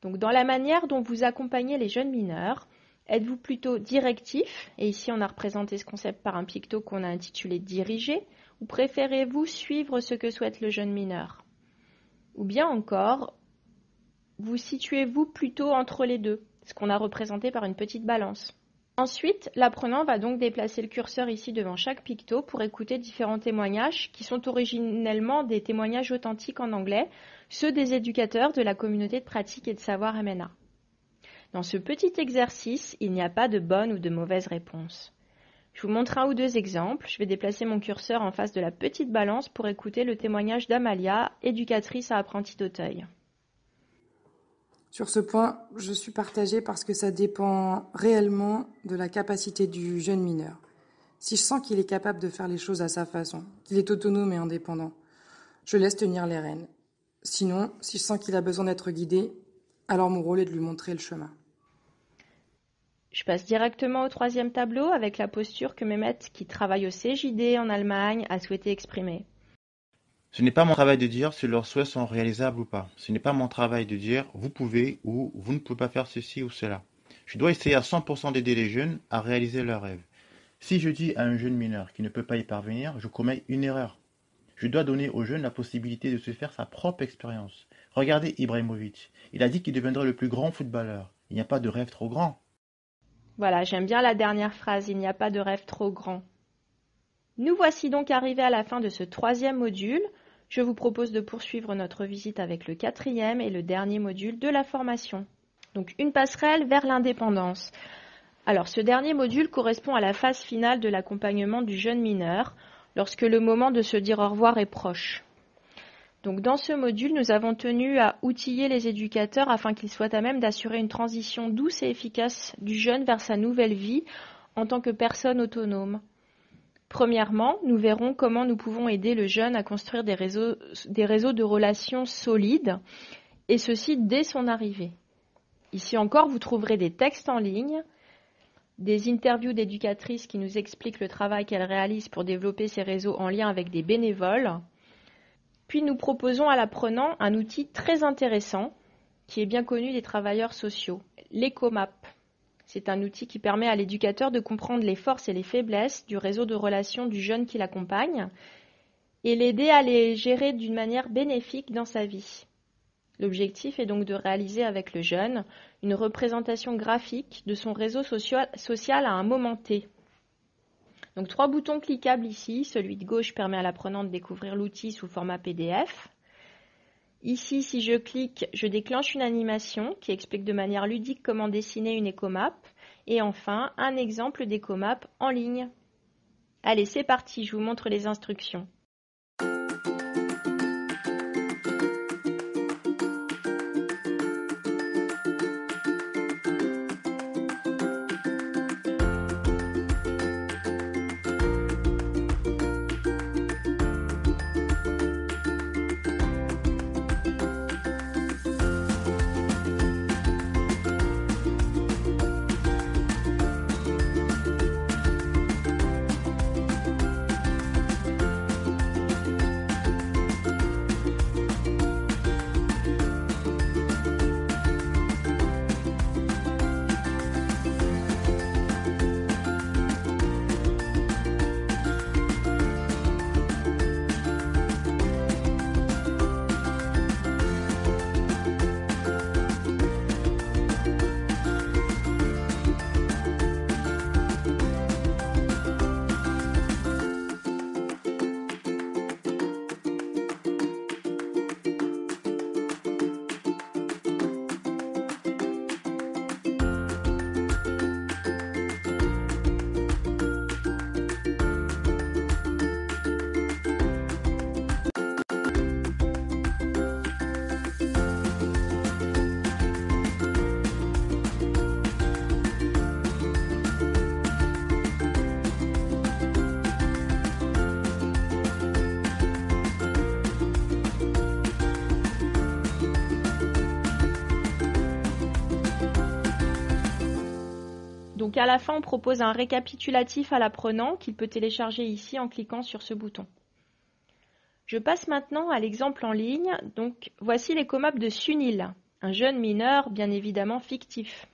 Donc dans la manière dont vous accompagnez les jeunes mineurs, êtes-vous plutôt directif, et ici on a représenté ce concept par un picto qu'on a intitulé « diriger », ou préférez-vous suivre ce que souhaite le jeune mineur? Ou bien encore, vous situez-vous plutôt entre les deux, ce qu'on a représenté par une petite balance. Ensuite, l'apprenant va donc déplacer le curseur ici devant chaque picto pour écouter différents témoignages qui sont originellement des témoignages authentiques en anglais, ceux des éducateurs de la communauté de pratique et de savoir MENA. Dans ce petit exercice, il n'y a pas de bonne ou de mauvaise réponse. Je vous montre un ou 2 exemples. Je vais déplacer mon curseur en face de la petite balance pour écouter le témoignage d'Amalia, éducatrice à Apprentis d'Auteuil. Sur ce point, je suis partagée parce que ça dépend réellement de la capacité du jeune mineur. Si je sens qu'il est capable de faire les choses à sa façon, qu'il est autonome et indépendant, je laisse tenir les rênes. Sinon, si je sens qu'il a besoin d'être guidé, alors mon rôle est de lui montrer le chemin. Je passe directement au 3e tableau avec la posture que Mehmet, qui travaille au CJD en Allemagne, a souhaité exprimer. Ce n'est pas mon travail de dire si leurs souhaits sont réalisables ou pas. Ce n'est pas mon travail de dire vous pouvez ou vous ne pouvez pas faire ceci ou cela. Je dois essayer à 100% d'aider les jeunes à réaliser leurs rêves. Si je dis à un jeune mineur qui ne peut pas y parvenir, je commets une erreur. Je dois donner aux jeunes la possibilité de se faire sa propre expérience. Regardez Ibrahimovic. Il a dit qu'il deviendrait le plus grand footballeur. Il n'y a pas de rêve trop grand. Voilà, j'aime bien la dernière phrase, il n'y a pas de rêve trop grand. Nous voici donc arrivés à la fin de ce 3e module. Je vous propose de poursuivre notre visite avec le 4e et le dernier module de la formation. Donc une passerelle vers l'indépendance. Alors ce dernier module correspond à la phase finale de l'accompagnement du jeune mineur, lorsque le moment de se dire au revoir est proche. Donc dans ce module, nous avons tenu à outiller les éducateurs afin qu'ils soient à même d'assurer une transition douce et efficace du jeune vers sa nouvelle vie en tant que personne autonome. Premièrement, nous verrons comment nous pouvons aider le jeune à construire des réseaux de relations solides, et ceci dès son arrivée. Ici encore, vous trouverez des textes en ligne, des interviews d'éducatrices qui nous expliquent le travail qu'elles réalisent pour développer ces réseaux en lien avec des bénévoles. Puis nous proposons à l'apprenant un outil très intéressant qui est bien connu des travailleurs sociaux, l'EcoMap. C'est un outil qui permet à l'éducateur de comprendre les forces et les faiblesses du réseau de relations du jeune qui l'accompagne et l'aider à les gérer d'une manière bénéfique dans sa vie. L'objectif est donc de réaliser avec le jeune une représentation graphique de son réseau social à un moment T. Donc 3 boutons cliquables ici. Celui de gauche permet à l'apprenant de découvrir l'outil sous format PDF. Ici, si je clique, je déclenche une animation qui explique de manière ludique comment dessiner une écomap. Et enfin, un exemple d'écomap en ligne. Allez, c'est parti, je vous montre les instructions. Donc à la fin, on propose un récapitulatif à l'apprenant qu'il peut télécharger ici en cliquant sur ce bouton. Je passe maintenant à l'exemple en ligne. Donc voici les comaps de Sunil, un jeune mineur bien évidemment fictif.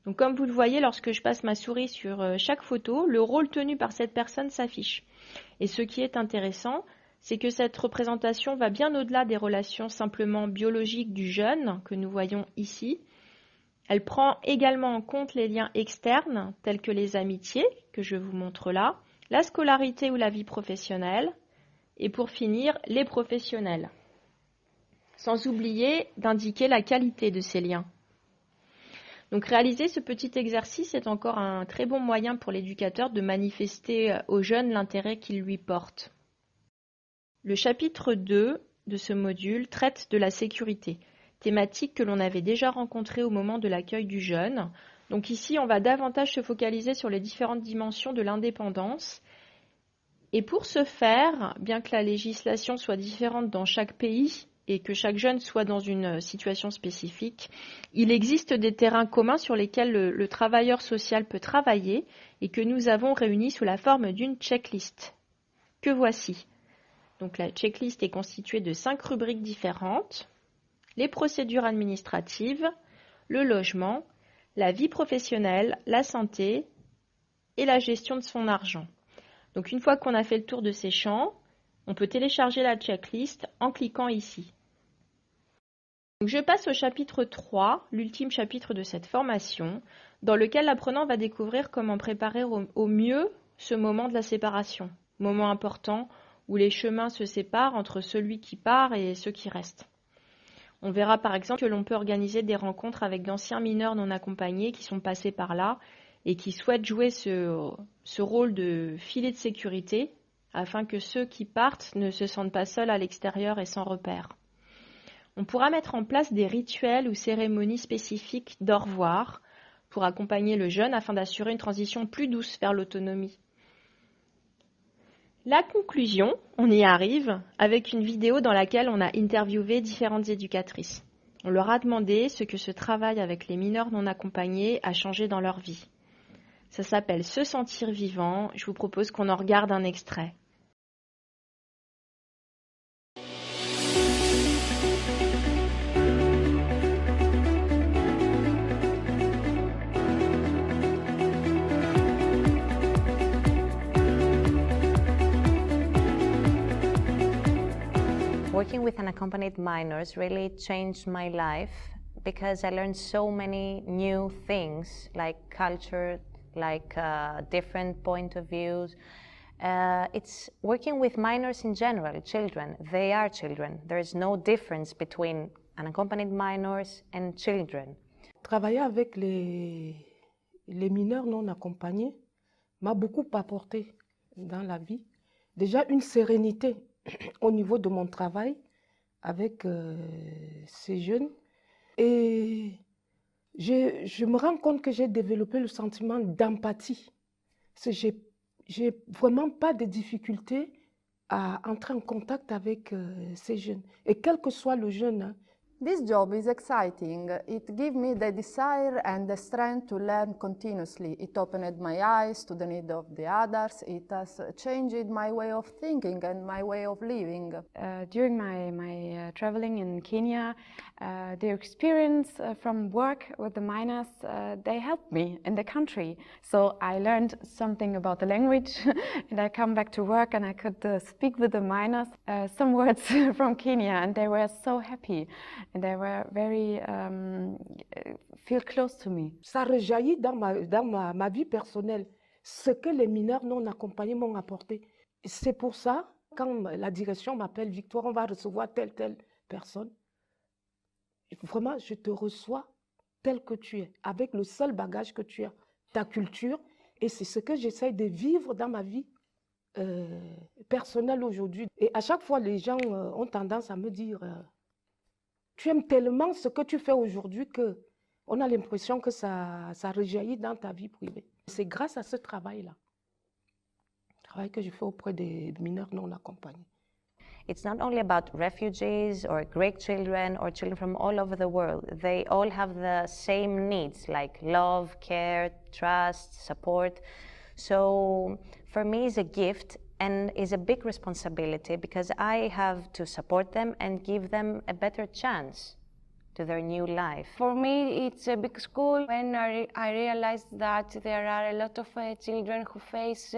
Donc comme vous le voyez, lorsque je passe ma souris sur chaque photo, le rôle tenu par cette personne s'affiche. Et ce qui est intéressant, c'est que cette représentation va bien au-delà des relations simplement biologiques du jeune que nous voyons ici. Elle prend également en compte les liens externes, tels que les amitiés, que je vous montre là, la scolarité ou la vie professionnelle, et pour finir, les professionnels. Sans oublier d'indiquer la qualité de ces liens. Donc réaliser ce petit exercice est encore un très bon moyen pour l'éducateur de manifester aux jeunes l'intérêt qu'il lui porte. Le chapitre 2 de ce module traite de la sécurité, thématique que l'on avait déjà rencontrée au moment de l'accueil du jeune. Donc ici, on va davantage se focaliser sur les différentes dimensions de l'indépendance. Et pour ce faire, bien que la législation soit différente dans chaque pays et que chaque jeune soit dans une situation spécifique, il existe des terrains communs sur lesquels le travailleur social peut travailler et que nous avons réunis sous la forme d'une checklist. Que voici. Donc la checklist est constituée de 5 rubriques différentes: les procédures administratives, le logement, la vie professionnelle, la santé et la gestion de son argent. Donc une fois qu'on a fait le tour de ces champs, on peut télécharger la checklist en cliquant ici. Donc je passe au chapitre 3, l'ultime chapitre de cette formation, dans lequel l'apprenant va découvrir comment préparer au mieux ce moment de la séparation, moment important où les chemins se séparent entre celui qui part et ceux qui restent. On verra par exemple que l'on peut organiser des rencontres avec d'anciens mineurs non accompagnés qui sont passés par là et qui souhaitent jouer ce rôle de filet de sécurité afin que ceux qui partent ne se sentent pas seuls à l'extérieur et sans repère. On pourra mettre en place des rituels ou cérémonies spécifiques d'au revoir pour accompagner le jeune afin d'assurer une transition plus douce vers l'autonomie. La conclusion, on y arrive avec une vidéo dans laquelle on a interviewé différentes éducatrices. On leur a demandé ce que ce travail avec les mineurs non accompagnés a changé dans leur vie. Ça s'appelle Se sentir vivant. Je vous propose qu'on en regarde un extrait. Working with unaccompanied minors really changed my life because I learned so many new things, like culture, like different point of views. It's working with minors in general, children. They are children. There is no difference between unaccompanied minors and children. Travailler avec les mineurs non accompagnés m'a beaucoup apporté dans la vie. Déjà une sérénité au niveau de mon travail avec ces jeunes. Et je me rends compte que j'ai développé le sentiment d'empathie. J'ai vraiment pas de difficulté à entrer en contact avec ces jeunes. Et quel que soit le jeune, hein. This job is exciting. It gives me the desire and the strength to learn continuously. It opened my eyes to the need of the others. It has changed my way of thinking and my way of living. During my traveling in Kenya, the experience from work with the minors, they helped me in the country. So I learned something about the language and I come back to work and I could speak with the minors some words from Kenya and they were so happy. And they were very feel close to me. Ça rejaillit dans ma vie personnelle, ce que les mineurs non accompagnés m'ont apporté. C'est pour ça, quand la direction m'appelle Victoire, on va recevoir telle personne. Vraiment, je te reçois tel que tu es, avec le seul bagage que tu as, ta culture. Et c'est ce que j'essaye de vivre dans ma vie personnelle aujourd'hui. Et à chaque fois, les gens ont tendance à me dire... tu aimes tellement ce que tu fais aujourd'hui qu'on a l'impression que ça rejaillit dans ta vie privée. C'est grâce à ce travail-là, le travail que je fais auprès des mineurs non accompagnés. It's not only about refugees or Greek children or children from all over the world. They all have the same needs like love, care, trust, support. So for me it's a gift and is a big responsibility because I have to support them and give them a better chance to their new life. For me, it's a big school. When I realized that there are a lot of children who face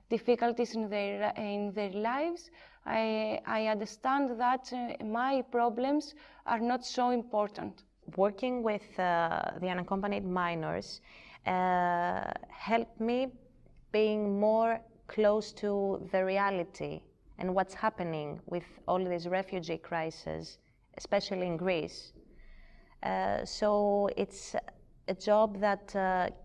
difficulties in their lives, I understand that my problems are not so important. Working with the unaccompanied minors helped me being more close to the reality and what's happening with all these refugee crises, especially in Greece. So it's a job that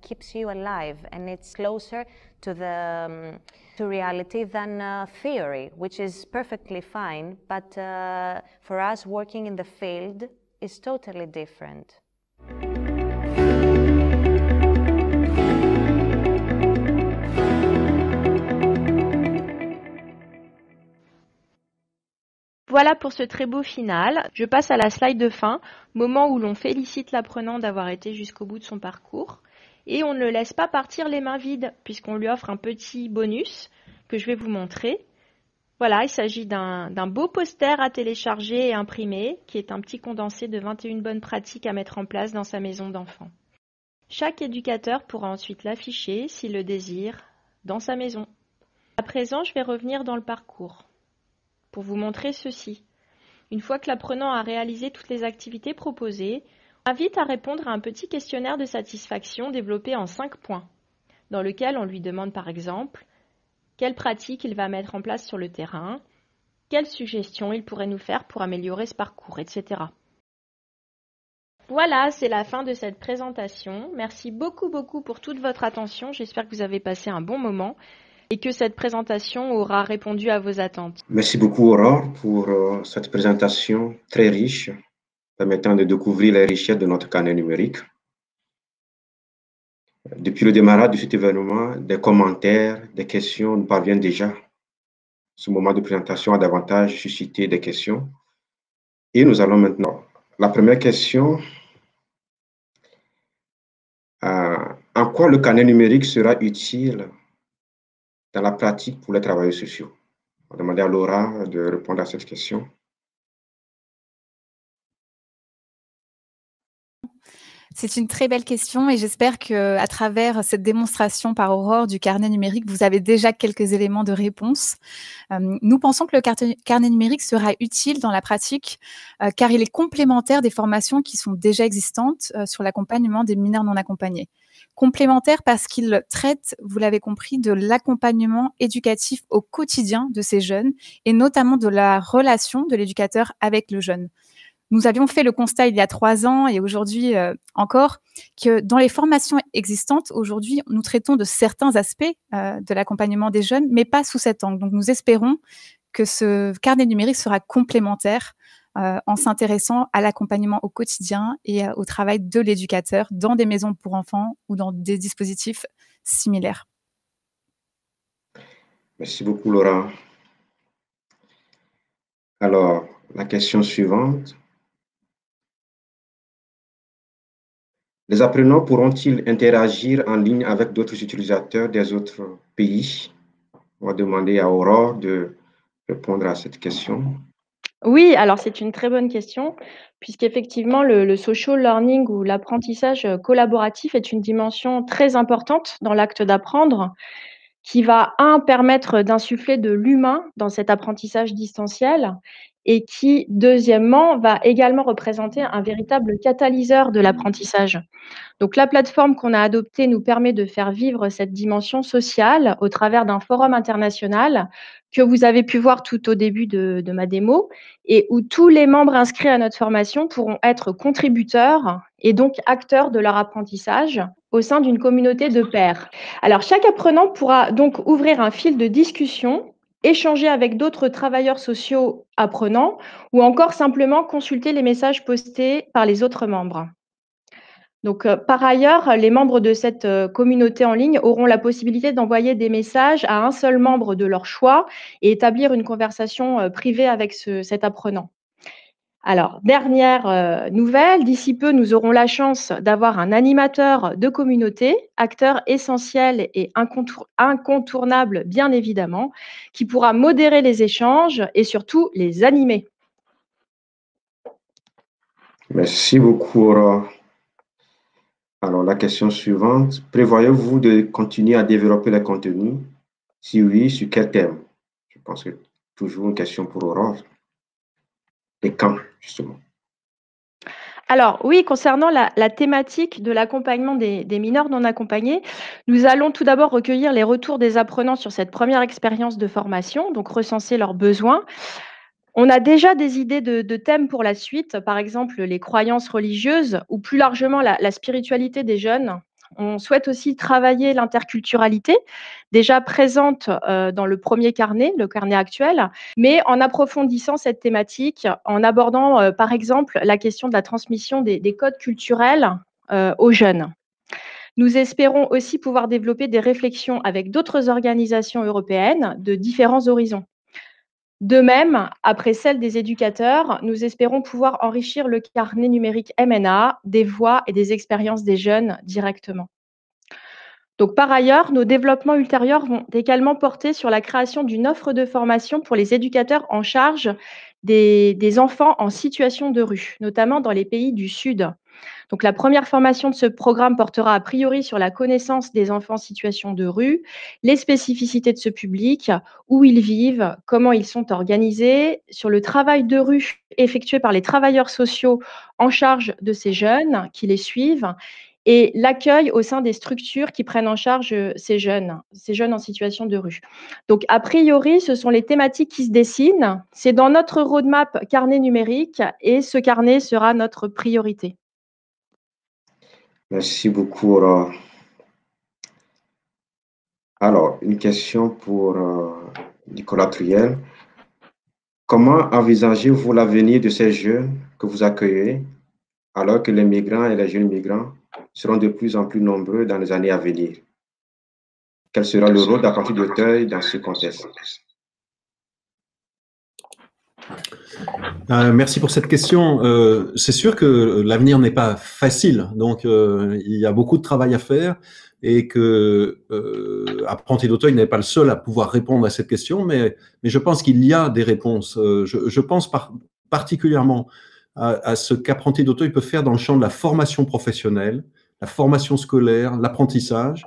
keeps you alive and it's closer to the to reality than theory, which is perfectly fine, but for us working in the field is totally different. Voilà pour ce très beau final. Je passe à la slide de fin, moment où l'on félicite l'apprenant d'avoir été jusqu'au bout de son parcours. Et on ne le laisse pas partir les mains vides, puisqu'on lui offre un petit bonus que je vais vous montrer. Voilà, il s'agit d'un beau poster à télécharger et imprimer, qui est un petit condensé de 21 bonnes pratiques à mettre en place dans sa maison d'enfants. Chaque éducateur pourra ensuite l'afficher, s'il le désire, dans sa maison. À présent, je vais revenir dans le parcours pour vous montrer ceci. Une fois que l'apprenant a réalisé toutes les activités proposées, on invite à répondre à un petit questionnaire de satisfaction développé en 5 points, dans lequel on lui demande par exemple quelle pratique il va mettre en place sur le terrain, quelles suggestions il pourrait nous faire pour améliorer ce parcours, etc. Voilà, c'est la fin de cette présentation. Merci beaucoup pour toute votre attention. J'espère que vous avez passé un bon moment et que cette présentation aura répondu à vos attentes. Merci beaucoup, Aurore, pour cette présentation très riche, permettant de découvrir les richesses de notre carnet numérique. Depuis le démarrage de cet événement, des commentaires, des questions nous parviennent déjà. Ce moment de présentation a davantage suscité des questions. Et nous allons maintenant. La première question, en quoi le carnet numérique sera utile dans la pratique pour les travailleurs sociaux? On va demander à Laura de répondre à cette question. C'est une très belle question et j'espère qu'à travers cette démonstration par Aurore du carnet numérique, vous avez déjà quelques éléments de réponse. Nous pensons que le carnet numérique sera utile dans la pratique car il est complémentaire des formations qui sont déjà existantes sur l'accompagnement des mineurs non accompagnés. Complémentaire parce qu'il traite, vous l'avez compris, de l'accompagnement éducatif au quotidien de ces jeunes et notamment de la relation de l'éducateur avec le jeune. Nous avions fait le constat il y a 3 ans et aujourd'hui encore que dans les formations existantes, aujourd'hui, nous traitons de certains aspects de l'accompagnement des jeunes, mais pas sous cet angle. Donc, nous espérons que ce carnet numérique sera complémentaire en s'intéressant à l'accompagnement au quotidien et au travail de l'éducateur dans des maisons pour enfants ou dans des dispositifs similaires. Merci beaucoup, Laura. Alors, la question suivante. Les apprenants pourront-ils interagir en ligne avec d'autres utilisateurs des autres pays? On va demander à Aurore de répondre à cette question. Oui, alors c'est une très bonne question, puisqu'effectivement, le social learning ou l'apprentissage collaboratif est une dimension très importante dans l'acte d'apprendre, qui va, permettre d'insuffler de l'humain dans cet apprentissage distanciel et qui, deuxièmement, va également représenter un véritable catalyseur de l'apprentissage. Donc la plateforme qu'on a adoptée nous permet de faire vivre cette dimension sociale au travers d'un forum international que vous avez pu voir tout au début de ma démo et où tous les membres inscrits à notre formation pourront être contributeurs et donc acteurs de leur apprentissage au sein d'une communauté de pairs. Alors chaque apprenant pourra donc ouvrir un fil de discussion, échanger avec d'autres travailleurs sociaux apprenants ou encore simplement consulter les messages postés par les autres membres. Donc, par ailleurs, les membres de cette communauté en ligne auront la possibilité d'envoyer des messages à un seul membre de leur choix et établir une conversation privée avec cet apprenant. Alors, dernière nouvelle, d'ici peu, nous aurons la chance d'avoir un animateur de communauté, acteur essentiel et incontournable, bien évidemment, qui pourra modérer les échanges et surtout les animer. Merci beaucoup, Aurore. Alors, la question suivante, prévoyez-vous de continuer à développer le contenu? Si oui, sur quel thème? Je pense que toujours une question pour Aurore. Et quand, justement? Alors oui, concernant la thématique de l'accompagnement des mineurs non accompagnés, nous allons tout d'abord recueillir les retours des apprenants sur cette première expérience de formation, donc recenser leurs besoins. On a déjà des idées de thèmes pour la suite, par exemple les croyances religieuses ou plus largement la spiritualité des jeunes. On souhaite aussi travailler l'interculturalité, déjà présente dans le premier carnet, le carnet actuel, mais en approfondissant cette thématique, en abordant par exemple la question de la transmission des codes culturels aux jeunes. Nous espérons aussi pouvoir développer des réflexions avec d'autres organisations européennes de différents horizons. De même, après celle des éducateurs, nous espérons pouvoir enrichir le carnet numérique MNA des voix et des expériences des jeunes directement. Donc, par ailleurs, nos développements ultérieurs vont également porter sur la création d'une offre de formation pour les éducateurs en charge des enfants en situation de rue, notamment dans les pays du Sud. Donc, la première formation de ce programme portera a priori sur la connaissance des enfants en situation de rue, les spécificités de ce public, où ils vivent, comment ils sont organisés, sur le travail de rue effectué par les travailleurs sociaux en charge de ces jeunes qui les suivent, et l'accueil au sein des structures qui prennent en charge ces jeunes en situation de rue. Donc, a priori, ce sont les thématiques qui se dessinent. C'est dans notre roadmap carnet numérique et ce carnet sera notre priorité. Merci beaucoup, Aurore. Alors, une question pour Nicolas Truel. Comment envisagez-vous l'avenir de ces jeunes que vous accueillez alors que les migrants et les jeunes migrants seront de plus en plus nombreux dans les années à venir? Quel sera le rôle d'apprenti d'Auteuil dans ce contexte? Merci pour cette question. C'est sûr que l'avenir n'est pas facile, donc il y a beaucoup de travail à faire et que Apprenti d'Auteuil n'est pas le seul à pouvoir répondre à cette question, mais je pense qu'il y a des réponses. Je pense particulièrement à ce qu'Apprenti d'Auteuil peut faire dans le champ de la formation professionnelle, la formation scolaire, l'apprentissage.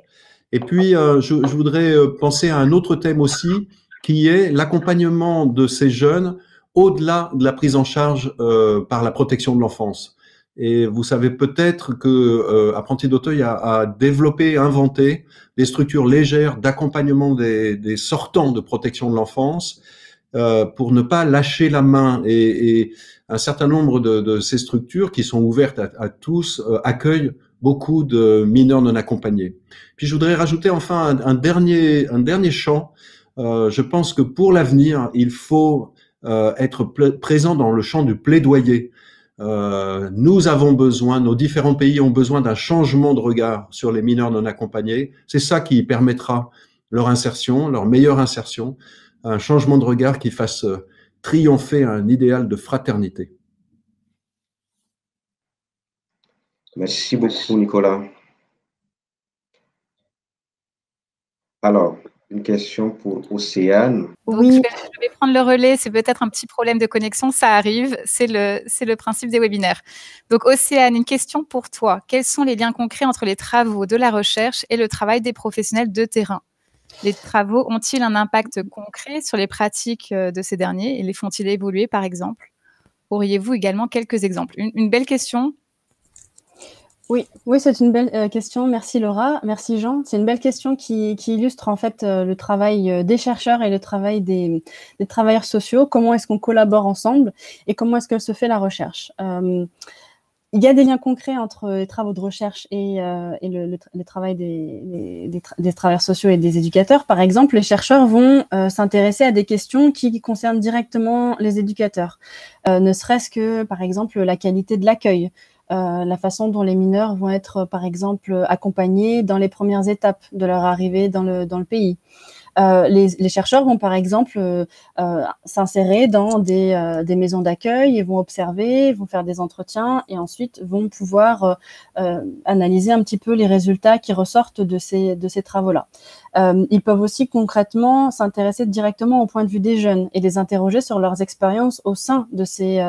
Et puis, je voudrais penser à un autre thème aussi, qui est l'accompagnement de ces jeunes au-delà de la prise en charge par la protection de l'enfance. Et vous savez peut-être que Apprenti d'Auteuil a développé, inventé des structures légères d'accompagnement des sortants de protection de l'enfance pour ne pas lâcher la main. Et un certain nombre de ces structures qui sont ouvertes à tous accueillent beaucoup de mineurs non accompagnés. Puis je voudrais rajouter enfin un dernier champ. Je pense que pour l'avenir, il faut être présent dans le champ du plaidoyer. Nous avons besoin, nos différents pays ont besoin d'un changement de regard sur les mineurs non accompagnés. C'est ça qui permettra leur insertion, leur meilleure insertion, un changement de regard qui fasse triompher un idéal de fraternité. Merci beaucoup, Nicolas. Alors, une question pour Océane. Oui. Donc, je vais prendre le relais. C'est peut-être un petit problème de connexion. Ça arrive. C'est le principe des webinaires. Donc, Océane, une question pour toi. Quels sont les liens concrets entre les travaux de la recherche et le travail des professionnels de terrain? Les travaux ont-ils un impact concret sur les pratiques de ces derniers et les font-ils évoluer, par exemple? Auriez-vous également quelques exemples? Une belle question. Oui, c'est une belle question. Merci Laura, merci Jean. C'est une belle question qui illustre en fait le travail des chercheurs et le travail des travailleurs sociaux. Comment est-ce qu'on collabore ensemble et comment est-ce que se fait la recherche? Il y a des liens concrets entre les travaux de recherche et le travail des travailleurs sociaux et des éducateurs. Par exemple, les chercheurs vont s'intéresser à des questions qui concernent directement les éducateurs, ne serait-ce que, par exemple, la qualité de l'accueil, la façon dont les mineurs vont être, par exemple, accompagnés dans les premières étapes de leur arrivée dans le pays. Les chercheurs vont par exemple s'insérer dans des maisons d'accueil et vont observer, vont faire des entretiens et ensuite vont pouvoir analyser un petit peu les résultats qui ressortent de ces travaux-là. Ils peuvent aussi concrètement s'intéresser directement au point de vue des jeunes et les interroger sur leurs expériences au sein de ces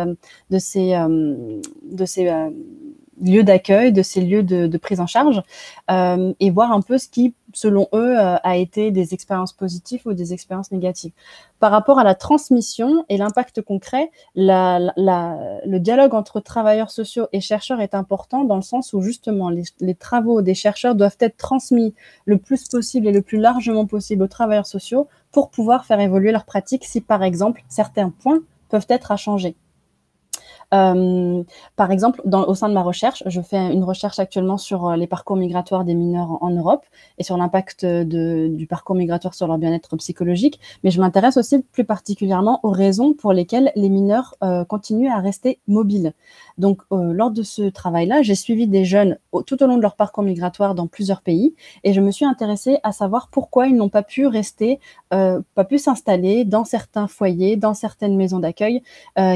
lieux d'accueil, de ces lieux de prise en charge, et voir un peu ce qui, selon eux, a été des expériences positives ou des expériences négatives. Par rapport à la transmission et l'impact concret, le dialogue entre travailleurs sociaux et chercheurs est important dans le sens où justement les travaux des chercheurs doivent être transmis le plus possible et le plus largement possible aux travailleurs sociaux pour pouvoir faire évoluer leurs pratiques si, par exemple, certains points peuvent être à changer. Par exemple, au sein de ma recherche, je fais une recherche actuellement sur les parcours migratoires des mineurs en Europe et sur l'impact du parcours migratoire sur leur bien-être psychologique, mais je m'intéresse aussi plus particulièrement aux raisons pour lesquelles les mineurs continuent à rester mobiles. Donc, lors de ce travail-là, j'ai suivi des jeunes tout au long de leur parcours migratoire dans plusieurs pays et je me suis intéressée à savoir pourquoi ils n'ont pas pu rester, pas pu s'installer dans certains foyers, dans certaines maisons d'accueil,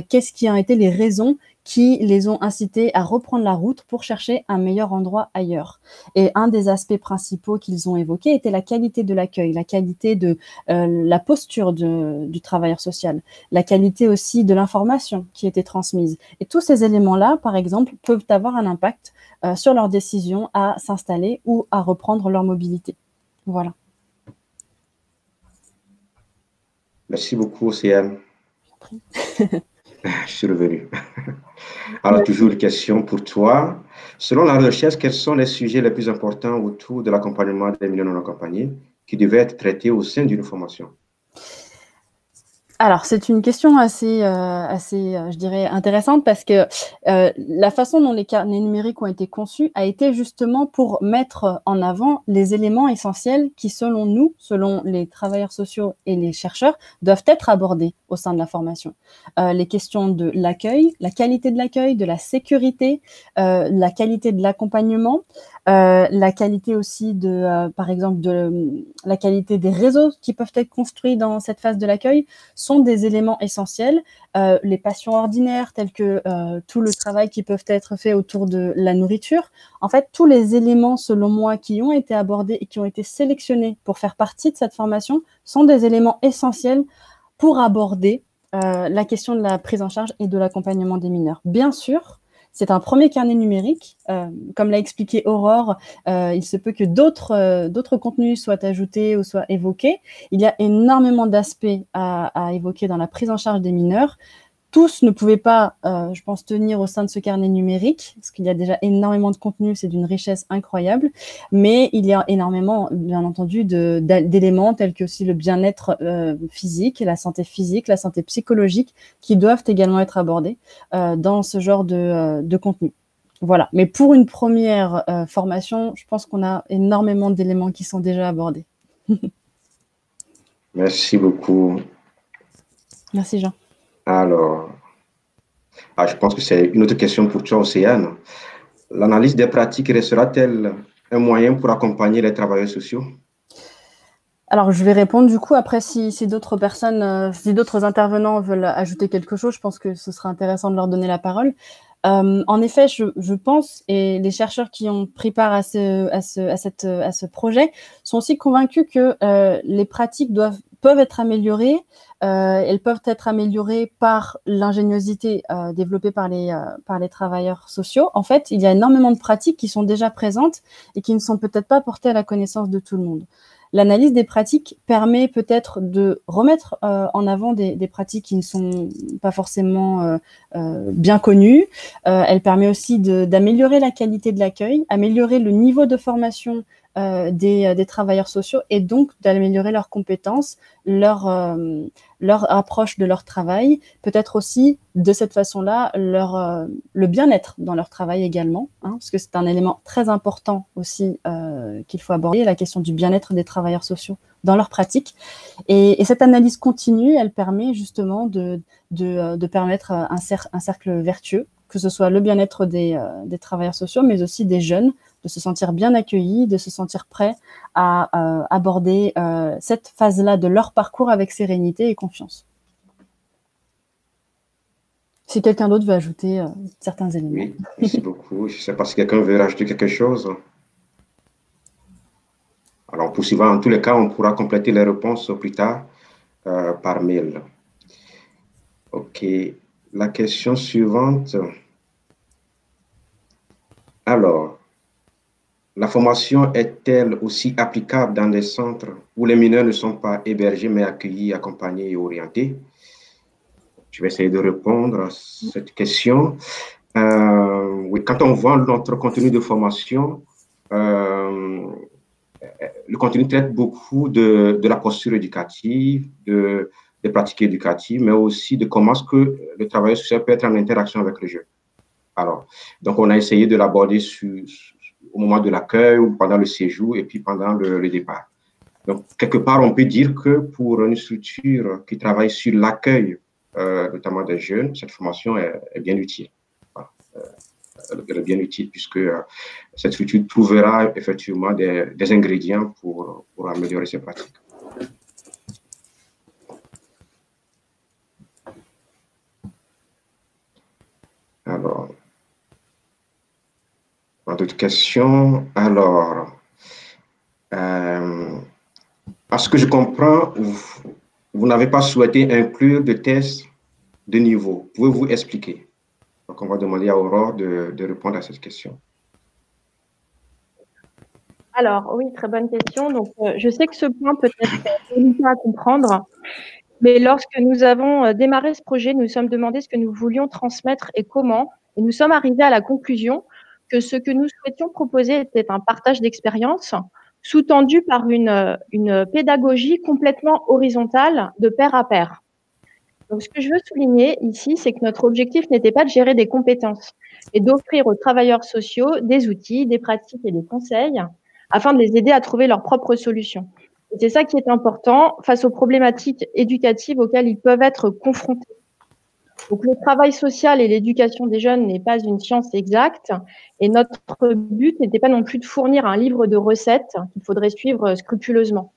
qu'est-ce qui ont été les raisons qui les ont incités à reprendre la route pour chercher un meilleur endroit ailleurs. Et un des aspects principaux qu'ils ont évoqués était la qualité de l'accueil, la qualité de la posture du travailleur social, la qualité aussi de l'information qui était transmise. Et tous ces éléments-là, par exemple, peuvent avoir un impact sur leur décision à s'installer ou à reprendre leur mobilité. Voilà. Merci beaucoup, Océane. Je suis revenu. Alors, toujours une question pour toi. Selon la recherche, quels sont les sujets les plus importants autour de l'accompagnement des mineurs non accompagnés qui devaient être traités au sein d'une formation? Alors, c'est une question assez, je dirais, intéressante parce que la façon dont les carnets numériques ont été conçus a été justement pour mettre en avant les éléments essentiels qui, selon nous, selon les travailleurs sociaux et les chercheurs, doivent être abordés au sein de la formation. Les questions de l'accueil, la qualité de l'accueil, de la sécurité, la qualité de l'accompagnement, la qualité aussi par exemple, la qualité des réseaux qui peuvent être construits dans cette phase de l'accueil sont des éléments essentiels. Les passions ordinaires telles que tout le travail qui peuvent être faits autour de la nourriture. En fait, tous les éléments, selon moi, qui ont été abordés et qui ont été sélectionnés pour faire partie de cette formation sont des éléments essentiels pour aborder la question de la prise en charge et de l'accompagnement des mineurs. Bien sûr, c'est un premier carnet numérique. Comme l'a expliqué Aurore, il se peut que d'autres contenus soient ajoutés ou soient évoqués. Il y a énormément d'aspects à évoquer dans la prise en charge des mineurs. Tous ne pouvaient pas, je pense, tenir au sein de ce carnet numérique, parce qu'il y a déjà énormément de contenu, c'est d'une richesse incroyable, mais il y a énormément, bien entendu, d'éléments tels que aussi le bien-être physique, la santé psychologique, qui doivent également être abordés dans ce genre de contenu. Voilà, mais pour une première formation, je pense qu'on a énormément d'éléments qui sont déjà abordés. Merci beaucoup. Merci Jean. Alors, je pense que c'est une autre question pour toi, Océane. L'analyse des pratiques restera-t-elle un moyen pour accompagner les travailleurs sociaux? Alors, je vais répondre du coup. Après, si d'autres personnes, si d'autres intervenants veulent ajouter quelque chose, je pense que ce sera intéressant de leur donner la parole. En effet, je pense, et les chercheurs qui ont pris part à ce projet sont aussi convaincus que les pratiques peuvent être améliorées. Elles peuvent être améliorées par l'ingéniosité développée par les travailleurs sociaux. En fait, il y a énormément de pratiques qui sont déjà présentes et qui ne sont peut-être pas portées à la connaissance de tout le monde. L'analyse des pratiques permet peut-être de remettre en avant des pratiques qui ne sont pas forcément bien connues. Elle permet aussi d'améliorer la qualité de l'accueil, améliorer le niveau de formation des travailleurs sociaux et donc d'améliorer leurs compétences, leur approche de leur travail, peut-être aussi de cette façon-là le bien-être dans leur travail également, parce que c'est un élément très important aussi qu'il faut aborder, la question du bien-être des travailleurs sociaux dans leur pratique. Et cette analyse continue, elle permet justement de permettre un cercle vertueux que ce soit le bien-être des travailleurs sociaux, mais aussi des jeunes, de se sentir bien accueillis, de se sentir prêts à aborder cette phase-là de leur parcours avec sérénité et confiance. Si quelqu'un d'autre veut ajouter certains éléments. Oui, merci beaucoup. Je ne sais pas si quelqu'un veut rajouter quelque chose. Alors, poursuivant, en tous les cas, on pourra compléter les réponses plus tard par mail. OK. La question suivante. Alors, la formation est-elle aussi applicable dans des centres où les mineurs ne sont pas hébergés, mais accueillis, accompagnés et orientés? Je vais essayer de répondre à cette question. Oui, quand on voit notre contenu de formation, le contenu traite beaucoup de la posture éducative, des pratiques éducatives, mais aussi de comment est-ce que le travailleur social peut être en interaction avec le jeune. Alors, donc on a essayé de l'aborder au moment de l'accueil ou pendant le séjour et puis pendant le départ. Donc, quelque part, on peut dire que pour une structure qui travaille sur l'accueil, notamment des jeunes, cette formation est bien utile. Voilà. Elle est bien utile puisque cette structure trouvera effectivement des ingrédients pour améliorer ses pratiques. Alors, d'autres questions? Alors, à ce que je comprends, vous n'avez pas souhaité inclure de tests de niveau. Pouvez-vous expliquer? Donc, on va demander à Aurore de répondre à cette question. Alors, oui, très bonne question. Donc, je sais que ce point peut être délicat à comprendre, mais lorsque nous avons démarré ce projet, nous nous sommes demandé ce que nous voulions transmettre et comment, et nous sommes arrivés à la conclusion que ce que nous souhaitions proposer était un partage d'expérience sous-tendu par une pédagogie complètement horizontale de pair à pair. Donc, ce que je veux souligner ici, c'est que notre objectif n'était pas de gérer des compétences, mais d'offrir aux travailleurs sociaux des outils, des pratiques et des conseils afin de les aider à trouver leurs propres solutions. Et c'est ça qui est important face aux problématiques éducatives auxquelles ils peuvent être confrontés. Donc, le travail social et l'éducation des jeunes n'est pas une science exacte et notre but n'était pas non plus de fournir un livre de recettes qu'il faudrait suivre scrupuleusement.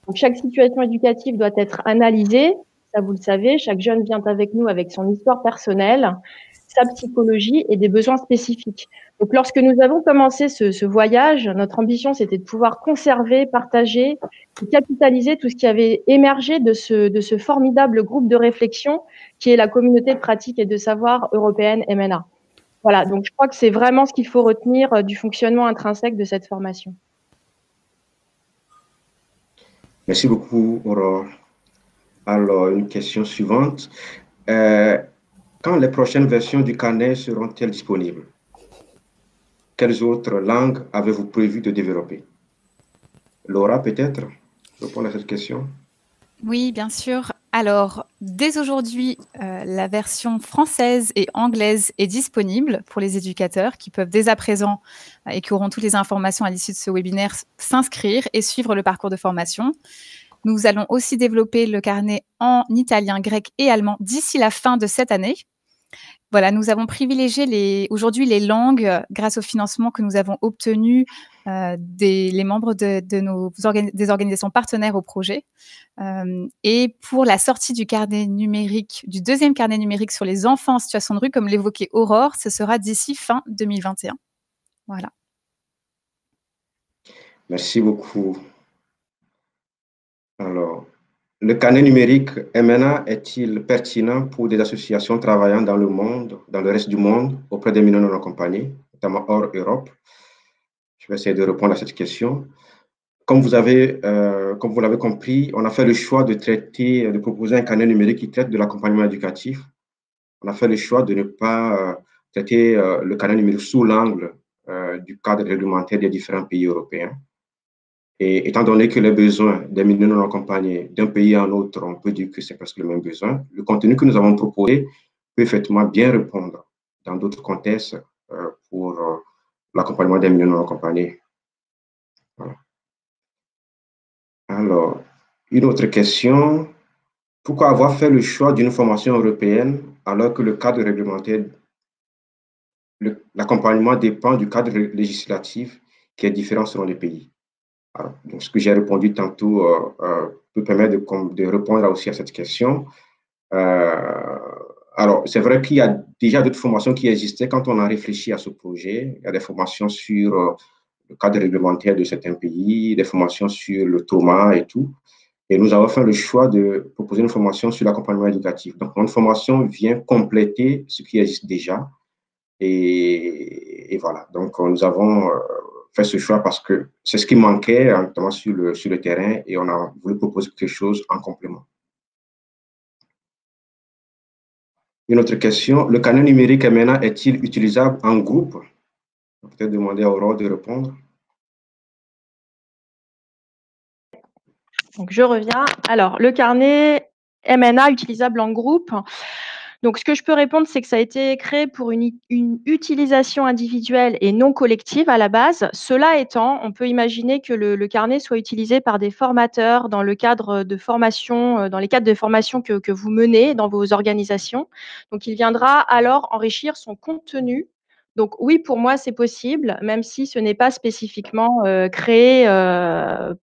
Donc, chaque situation éducative doit être analysée. Ça, vous le savez, chaque jeune vient avec nous avec son histoire personnelle, sa psychologie et des besoins spécifiques. Donc, lorsque nous avons commencé ce voyage, notre ambition, c'était de pouvoir conserver, partager et capitaliser tout ce qui avait émergé de ce formidable groupe de réflexion qui est la communauté de pratique et de savoir européenne MNA. Voilà, donc je crois que c'est vraiment ce qu'il faut retenir du fonctionnement intrinsèque de cette formation. Merci beaucoup, Aurore. Alors, une question suivante. Quand les prochaines versions du carnet seront-elles disponibles? Quelles autres langues avez-vous prévu de développer? Laura, peut-être, répondre à cette question? Oui, bien sûr. Alors, dès aujourd'hui, la version française et anglaise est disponible pour les éducateurs qui peuvent dès à présent et qui auront toutes les informations à l'issue de ce webinaire s'inscrire et suivre le parcours de formation. Nous allons aussi développer le carnet en italien, grec et allemand d'ici la fin de cette année. Voilà, nous avons privilégié aujourd'hui les langues grâce au financement que nous avons obtenu des membres des organisations partenaires au projet. Et pour la sortie du carnet numérique, du deuxième carnet numérique sur les enfants en situation de rue, comme l'évoquait Aurore, ce sera d'ici fin 2021. Voilà. Merci beaucoup. Alors, le carnet numérique MNA est-il pertinent pour des associations travaillant dans le monde, dans le reste du monde, auprès des mineurs non accompagnés, notamment hors Europe? Je vais essayer de répondre à cette question. Comme vous l'avez compris, on a fait le choix de proposer un carnet numérique qui traite de l'accompagnement éducatif. On a fait le choix de ne pas traiter le carnet numérique sous l'angle du cadre réglementaire des différents pays européens. Et étant donné que les besoins des mineurs non accompagnés d'un pays à un autre, on peut dire que c'est presque le même besoin, le contenu que nous avons proposé peut effectivement bien répondre dans d'autres contextes pour l'accompagnement des mineurs non accompagnés. Voilà. Alors, une autre question. Pourquoi avoir fait le choix d'une formation européenne alors que le cadre réglementaire l'accompagnement dépend du cadre législatif qui est différent selon les pays. Alors, donc, ce que j'ai répondu tantôt peut permettre de répondre aussi à cette question. Alors, c'est vrai qu'il y a déjà d'autres formations qui existaient quand on a réfléchi à ce projet. Il y a des formations sur le cadre réglementaire de certains pays, des formations sur le trauma et tout. Et nous avons fait le choix de proposer une formation sur l'accompagnement éducatif. Donc, notre formation vient compléter ce qui existe déjà. Et voilà. Donc, nous avons fait ce choix parce que c'est ce qui manquait, notamment sur le terrain, et on a voulu proposer quelque chose en complément. Une autre question, le carnet numérique maintenant est-il utilisable en groupe? On peut peut-être demander à Aurore de répondre. Donc, je reviens. Alors, le carnet MNA utilisable en groupe. Donc, ce que je peux répondre, c'est que ça a été créé pour une utilisation individuelle et non collective à la base. Cela étant, on peut imaginer que le carnet soit utilisé par des formateurs dans le cadre de formation, dans les cadres de formation que vous menez dans vos organisations. Donc, il viendra alors enrichir son contenu. Donc, oui, pour moi, c'est possible, même si ce n'est pas spécifiquement créé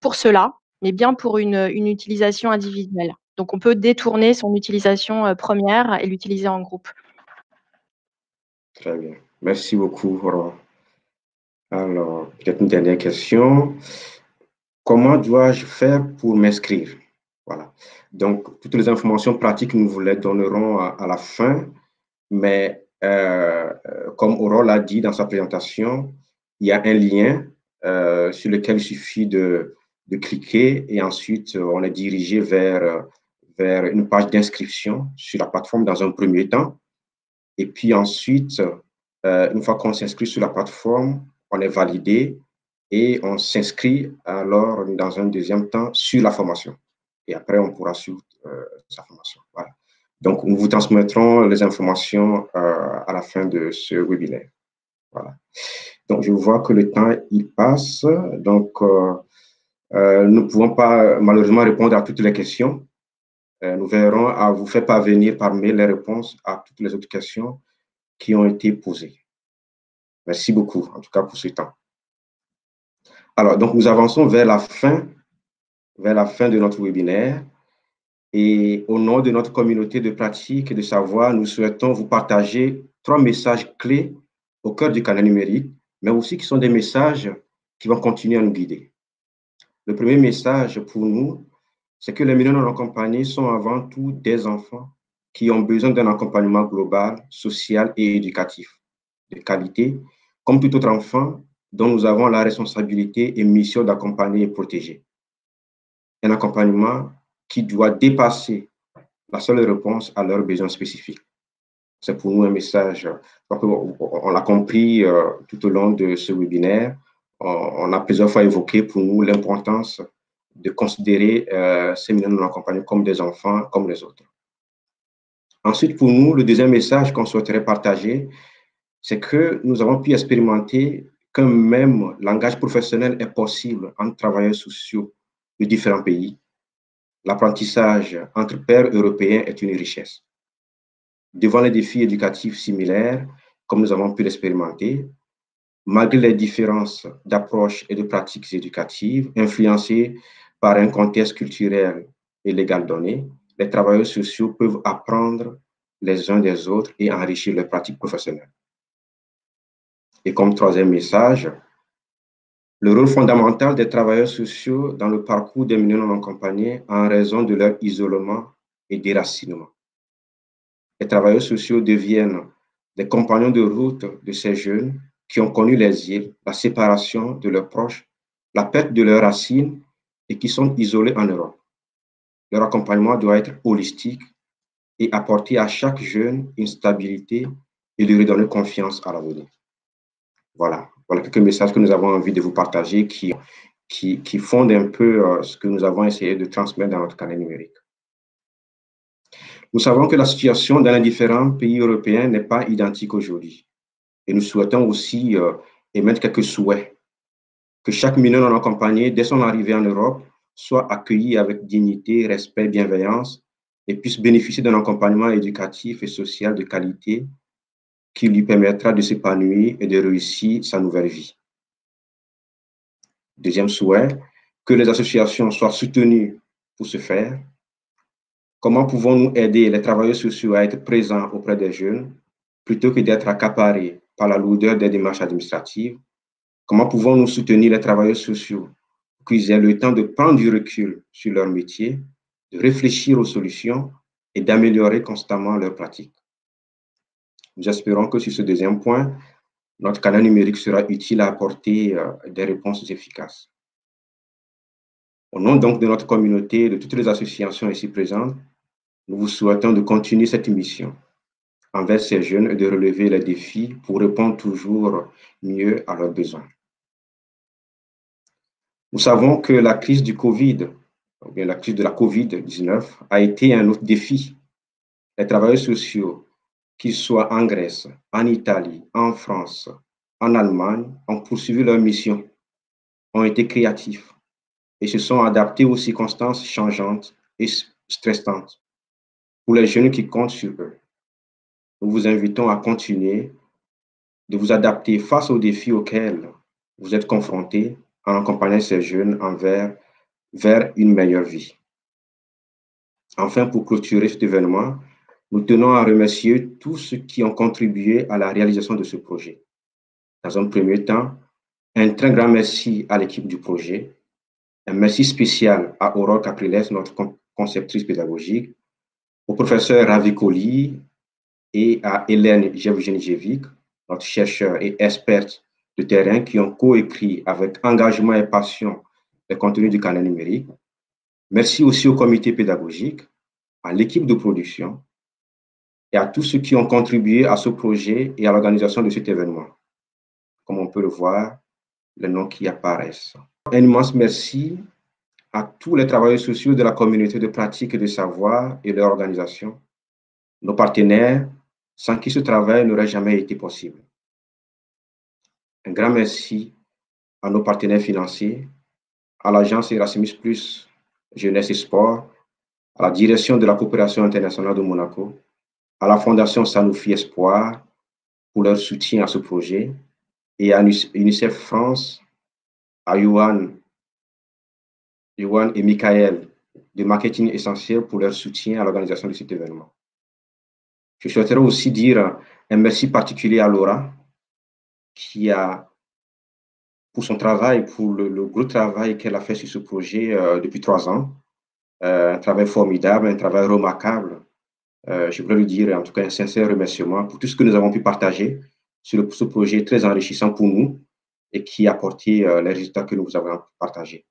pour cela, mais bien pour une utilisation individuelle. Donc, on peut détourner son utilisation première et l'utiliser en groupe. Très bien. Merci beaucoup, Aurore. Alors, peut-être une dernière question. Comment dois-je faire pour m'inscrire? Voilà. Donc, toutes les informations pratiques, nous vous les donnerons à la fin, mais comme Aurore l'a dit dans sa présentation, il y a un lien sur lequel il suffit de cliquer et ensuite on est dirigé vers une page d'inscription sur la plateforme dans un premier temps. Et puis ensuite, une fois qu'on s'inscrit sur la plateforme, on est validé et on s'inscrit alors dans un deuxième temps sur la formation. Et après, on pourra suivre sa formation. Voilà. Donc, nous vous transmettrons les informations à la fin de ce webinaire. Voilà. Donc, je vois que le temps, il passe. Donc, nous ne pouvons pas malheureusement répondre à toutes les questions. Nous verrons à vous faire parvenir par mail les réponses à toutes les autres questions qui ont été posées. Merci beaucoup, en tout cas, pour ce temps. Alors, donc, nous avançons vers la fin de notre webinaire. Et au nom de notre communauté de pratique et de savoir, nous souhaitons vous partager 3 messages clés au cœur du carnet numérique, mais aussi qui sont des messages qui vont continuer à nous guider. Le premier message pour nous, c'est que les mineurs non accompagnés sont avant tout des enfants qui ont besoin d'un accompagnement global, social et éducatif de qualité, comme tout autre enfant dont nous avons la responsabilité et mission d'accompagner et protéger. Un accompagnement qui doit dépasser la seule réponse à leurs besoins spécifiques. C'est pour nous un message, on l'a compris tout au long de ce webinaire, on a plusieurs fois évoqué pour nous l'importance de considérer ces mineurs non accompagnés comme des enfants, comme les autres. Ensuite, pour nous, le deuxième message qu'on souhaiterait partager, c'est que nous avons pu expérimenter qu'un même langage professionnel est possible entre travailleurs sociaux de différents pays. L'apprentissage entre pairs européens est une richesse. Devant les défis éducatifs similaires, comme nous avons pu l'expérimenter, malgré les différences d'approche et de pratiques éducatives influencées par un contexte culturel et légal donné, les travailleurs sociaux peuvent apprendre les uns des autres et enrichir leurs pratiques professionnelles. Et comme troisième message, le rôle fondamental des travailleurs sociaux dans le parcours des mineurs non accompagnés en raison de leur isolement et déracinement. Les travailleurs sociaux deviennent des compagnons de route de ces jeunes qui ont connu l'exil, la séparation de leurs proches, la perte de leurs racines et qui sont isolés en Europe. Leur accompagnement doit être holistique et apporter à chaque jeune une stabilité et lui redonner confiance à l'avenir. Voilà quelques messages que nous avons envie de vous partager qui fondent un peu ce que nous avons essayé de transmettre dans notre carnet numérique. Nous savons que la situation dans les différents pays européens n'est pas identique aujourd'hui. Et nous souhaitons aussi émettre quelques souhaits. Que chaque mineur non accompagné, dès son arrivée en Europe, soit accueilli avec dignité, respect, bienveillance et puisse bénéficier d'un accompagnement éducatif et social de qualité qui lui permettra de s'épanouir et de réussir sa nouvelle vie. Deuxième souhait, que les associations soient soutenues pour ce faire. Comment pouvons-nous aider les travailleurs sociaux à être présents auprès des jeunes plutôt que d'être accaparés par la lourdeur des démarches administratives? Comment pouvons-nous soutenir les travailleurs sociaux pour qu'ils aient le temps de prendre du recul sur leur métier, de réfléchir aux solutions et d'améliorer constamment leurs pratiques? Nous espérons que sur ce deuxième point, notre canal numérique sera utile à apporter des réponses efficaces. Au nom donc de notre communauté et de toutes les associations ici présentes, nous vous souhaitons de continuer cette mission envers ces jeunes et de relever les défis pour répondre toujours mieux à leurs besoins. Nous savons que la crise du Covid, ou bien la crise de la COVID-19, a été un autre défi. Les travailleurs sociaux, qu'ils soient en Grèce, en Italie, en France, en Allemagne, ont poursuivi leur mission, ont été créatifs et se sont adaptés aux circonstances changeantes et stressantes pour les jeunes qui comptent sur eux. Nous vous invitons à continuer de vous adapter face aux défis auxquels vous êtes confrontés en accompagnant ces jeunes vers une meilleure vie. Enfin, pour clôturer cet événement, nous tenons à remercier tous ceux qui ont contribué à la réalisation de ce projet. Dans un premier temps, un très grand merci à l'équipe du projet, un merci spécial à Aurore Capriles, notre conceptrice pédagogique, au professeur Ravi Kohli et à Hélène Jevgenjevic, notre chercheur et experte de terrain qui ont coécrit avec engagement et passion les contenus du canal numérique. Merci aussi au comité pédagogique, à l'équipe de production et à tous ceux qui ont contribué à ce projet et à l'organisation de cet événement. Comme on peut le voir, les noms qui apparaissent. Un immense merci à tous les travailleurs sociaux de la communauté de pratique et de savoir et leur organisation, nos partenaires, sans qui ce travail n'aurait jamais été possible. Un grand merci à nos partenaires financiers, à l'agence Erasmus+, Jeunesse et Sport, à la direction de la coopération internationale de Monaco, à la Fondation Sanofi Espoir pour leur soutien à ce projet, et à UNICEF France, à Johan et Michael de Marketing Essentiel pour leur soutien à l'organisation de cet événement. Je souhaiterais aussi dire un merci particulier à Laura, qui a, pour son travail, pour le gros travail qu'elle a fait sur ce projet depuis 3 ans, un travail formidable, un travail remarquable. Je voudrais lui dire en tout cas un sincère remerciement pour tout ce que nous avons pu partager sur ce projet très enrichissant pour nous et qui a apporté les résultats que nous vous avons partagés.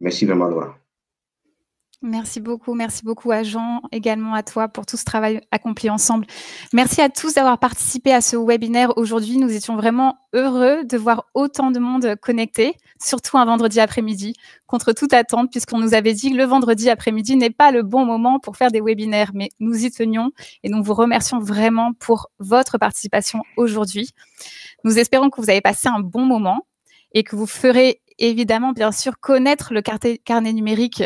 Merci vraiment, Laura. Merci beaucoup à Jean, également à toi pour tout ce travail accompli ensemble. Merci à tous d'avoir participé à ce webinaire aujourd'hui. Nous étions vraiment heureux de voir autant de monde connecté, surtout un vendredi après-midi, contre toute attente, puisqu'on nous avait dit que le vendredi après-midi n'est pas le bon moment pour faire des webinaires, mais nous y tenions et nous vous remercions vraiment pour votre participation aujourd'hui. Nous espérons que vous avez passé un bon moment et que vous ferez évidemment, bien sûr, connaître le carnet numérique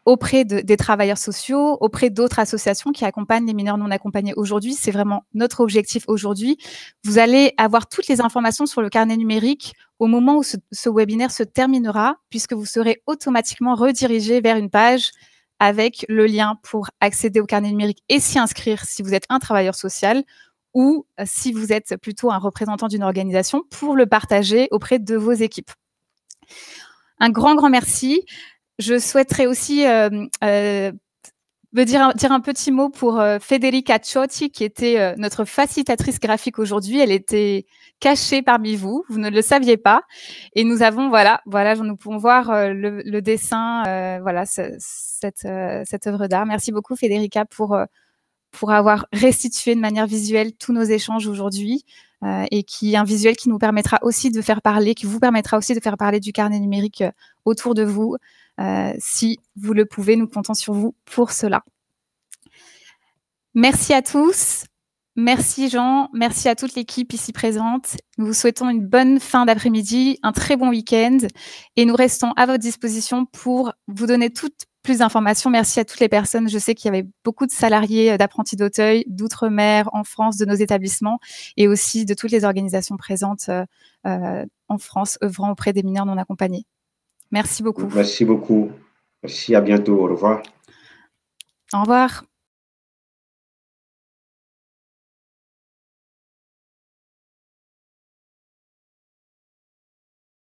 auprès des travailleurs sociaux, auprès d'autres associations qui accompagnent les mineurs non accompagnés aujourd'hui. C'est vraiment notre objectif aujourd'hui. Vous allez avoir toutes les informations sur le carnet numérique au moment où ce webinaire se terminera, puisque vous serez automatiquement redirigé vers une page avec le lien pour accéder au carnet numérique et s'y inscrire si vous êtes un travailleur social ou si vous êtes plutôt un représentant d'une organisation pour le partager auprès de vos équipes. Un grand merci. Je souhaiterais aussi dire un petit mot pour Federica Ciotti, qui était notre facilitatrice graphique aujourd'hui. Elle était cachée parmi vous, vous ne le saviez pas. Et nous avons, voilà, nous pouvons voir le dessin, cette œuvre d'art. Merci beaucoup, Federica, pour avoir restitué de manière visuelle tous nos échanges aujourd'hui et un visuel qui nous permettra aussi de faire parler, qui vous permettra aussi de faire parler du carnet numérique autour de vous. Si vous le pouvez, nous comptons sur vous pour cela. Merci à tous. Merci Jean. Merci à toute l'équipe ici présente. Nous vous souhaitons une bonne fin d'après-midi, un très bon week-end et nous restons à votre disposition pour vous donner toutes plus d'informations. Merci à toutes les personnes. Je sais qu'il y avait beaucoup de salariés d'Apprentis d'Auteuil, d'Outre-mer, en France, de nos établissements et aussi de toutes les organisations présentes en France, œuvrant auprès des mineurs non accompagnés. Merci beaucoup. Merci beaucoup. Merci, à bientôt. Au revoir. Au revoir.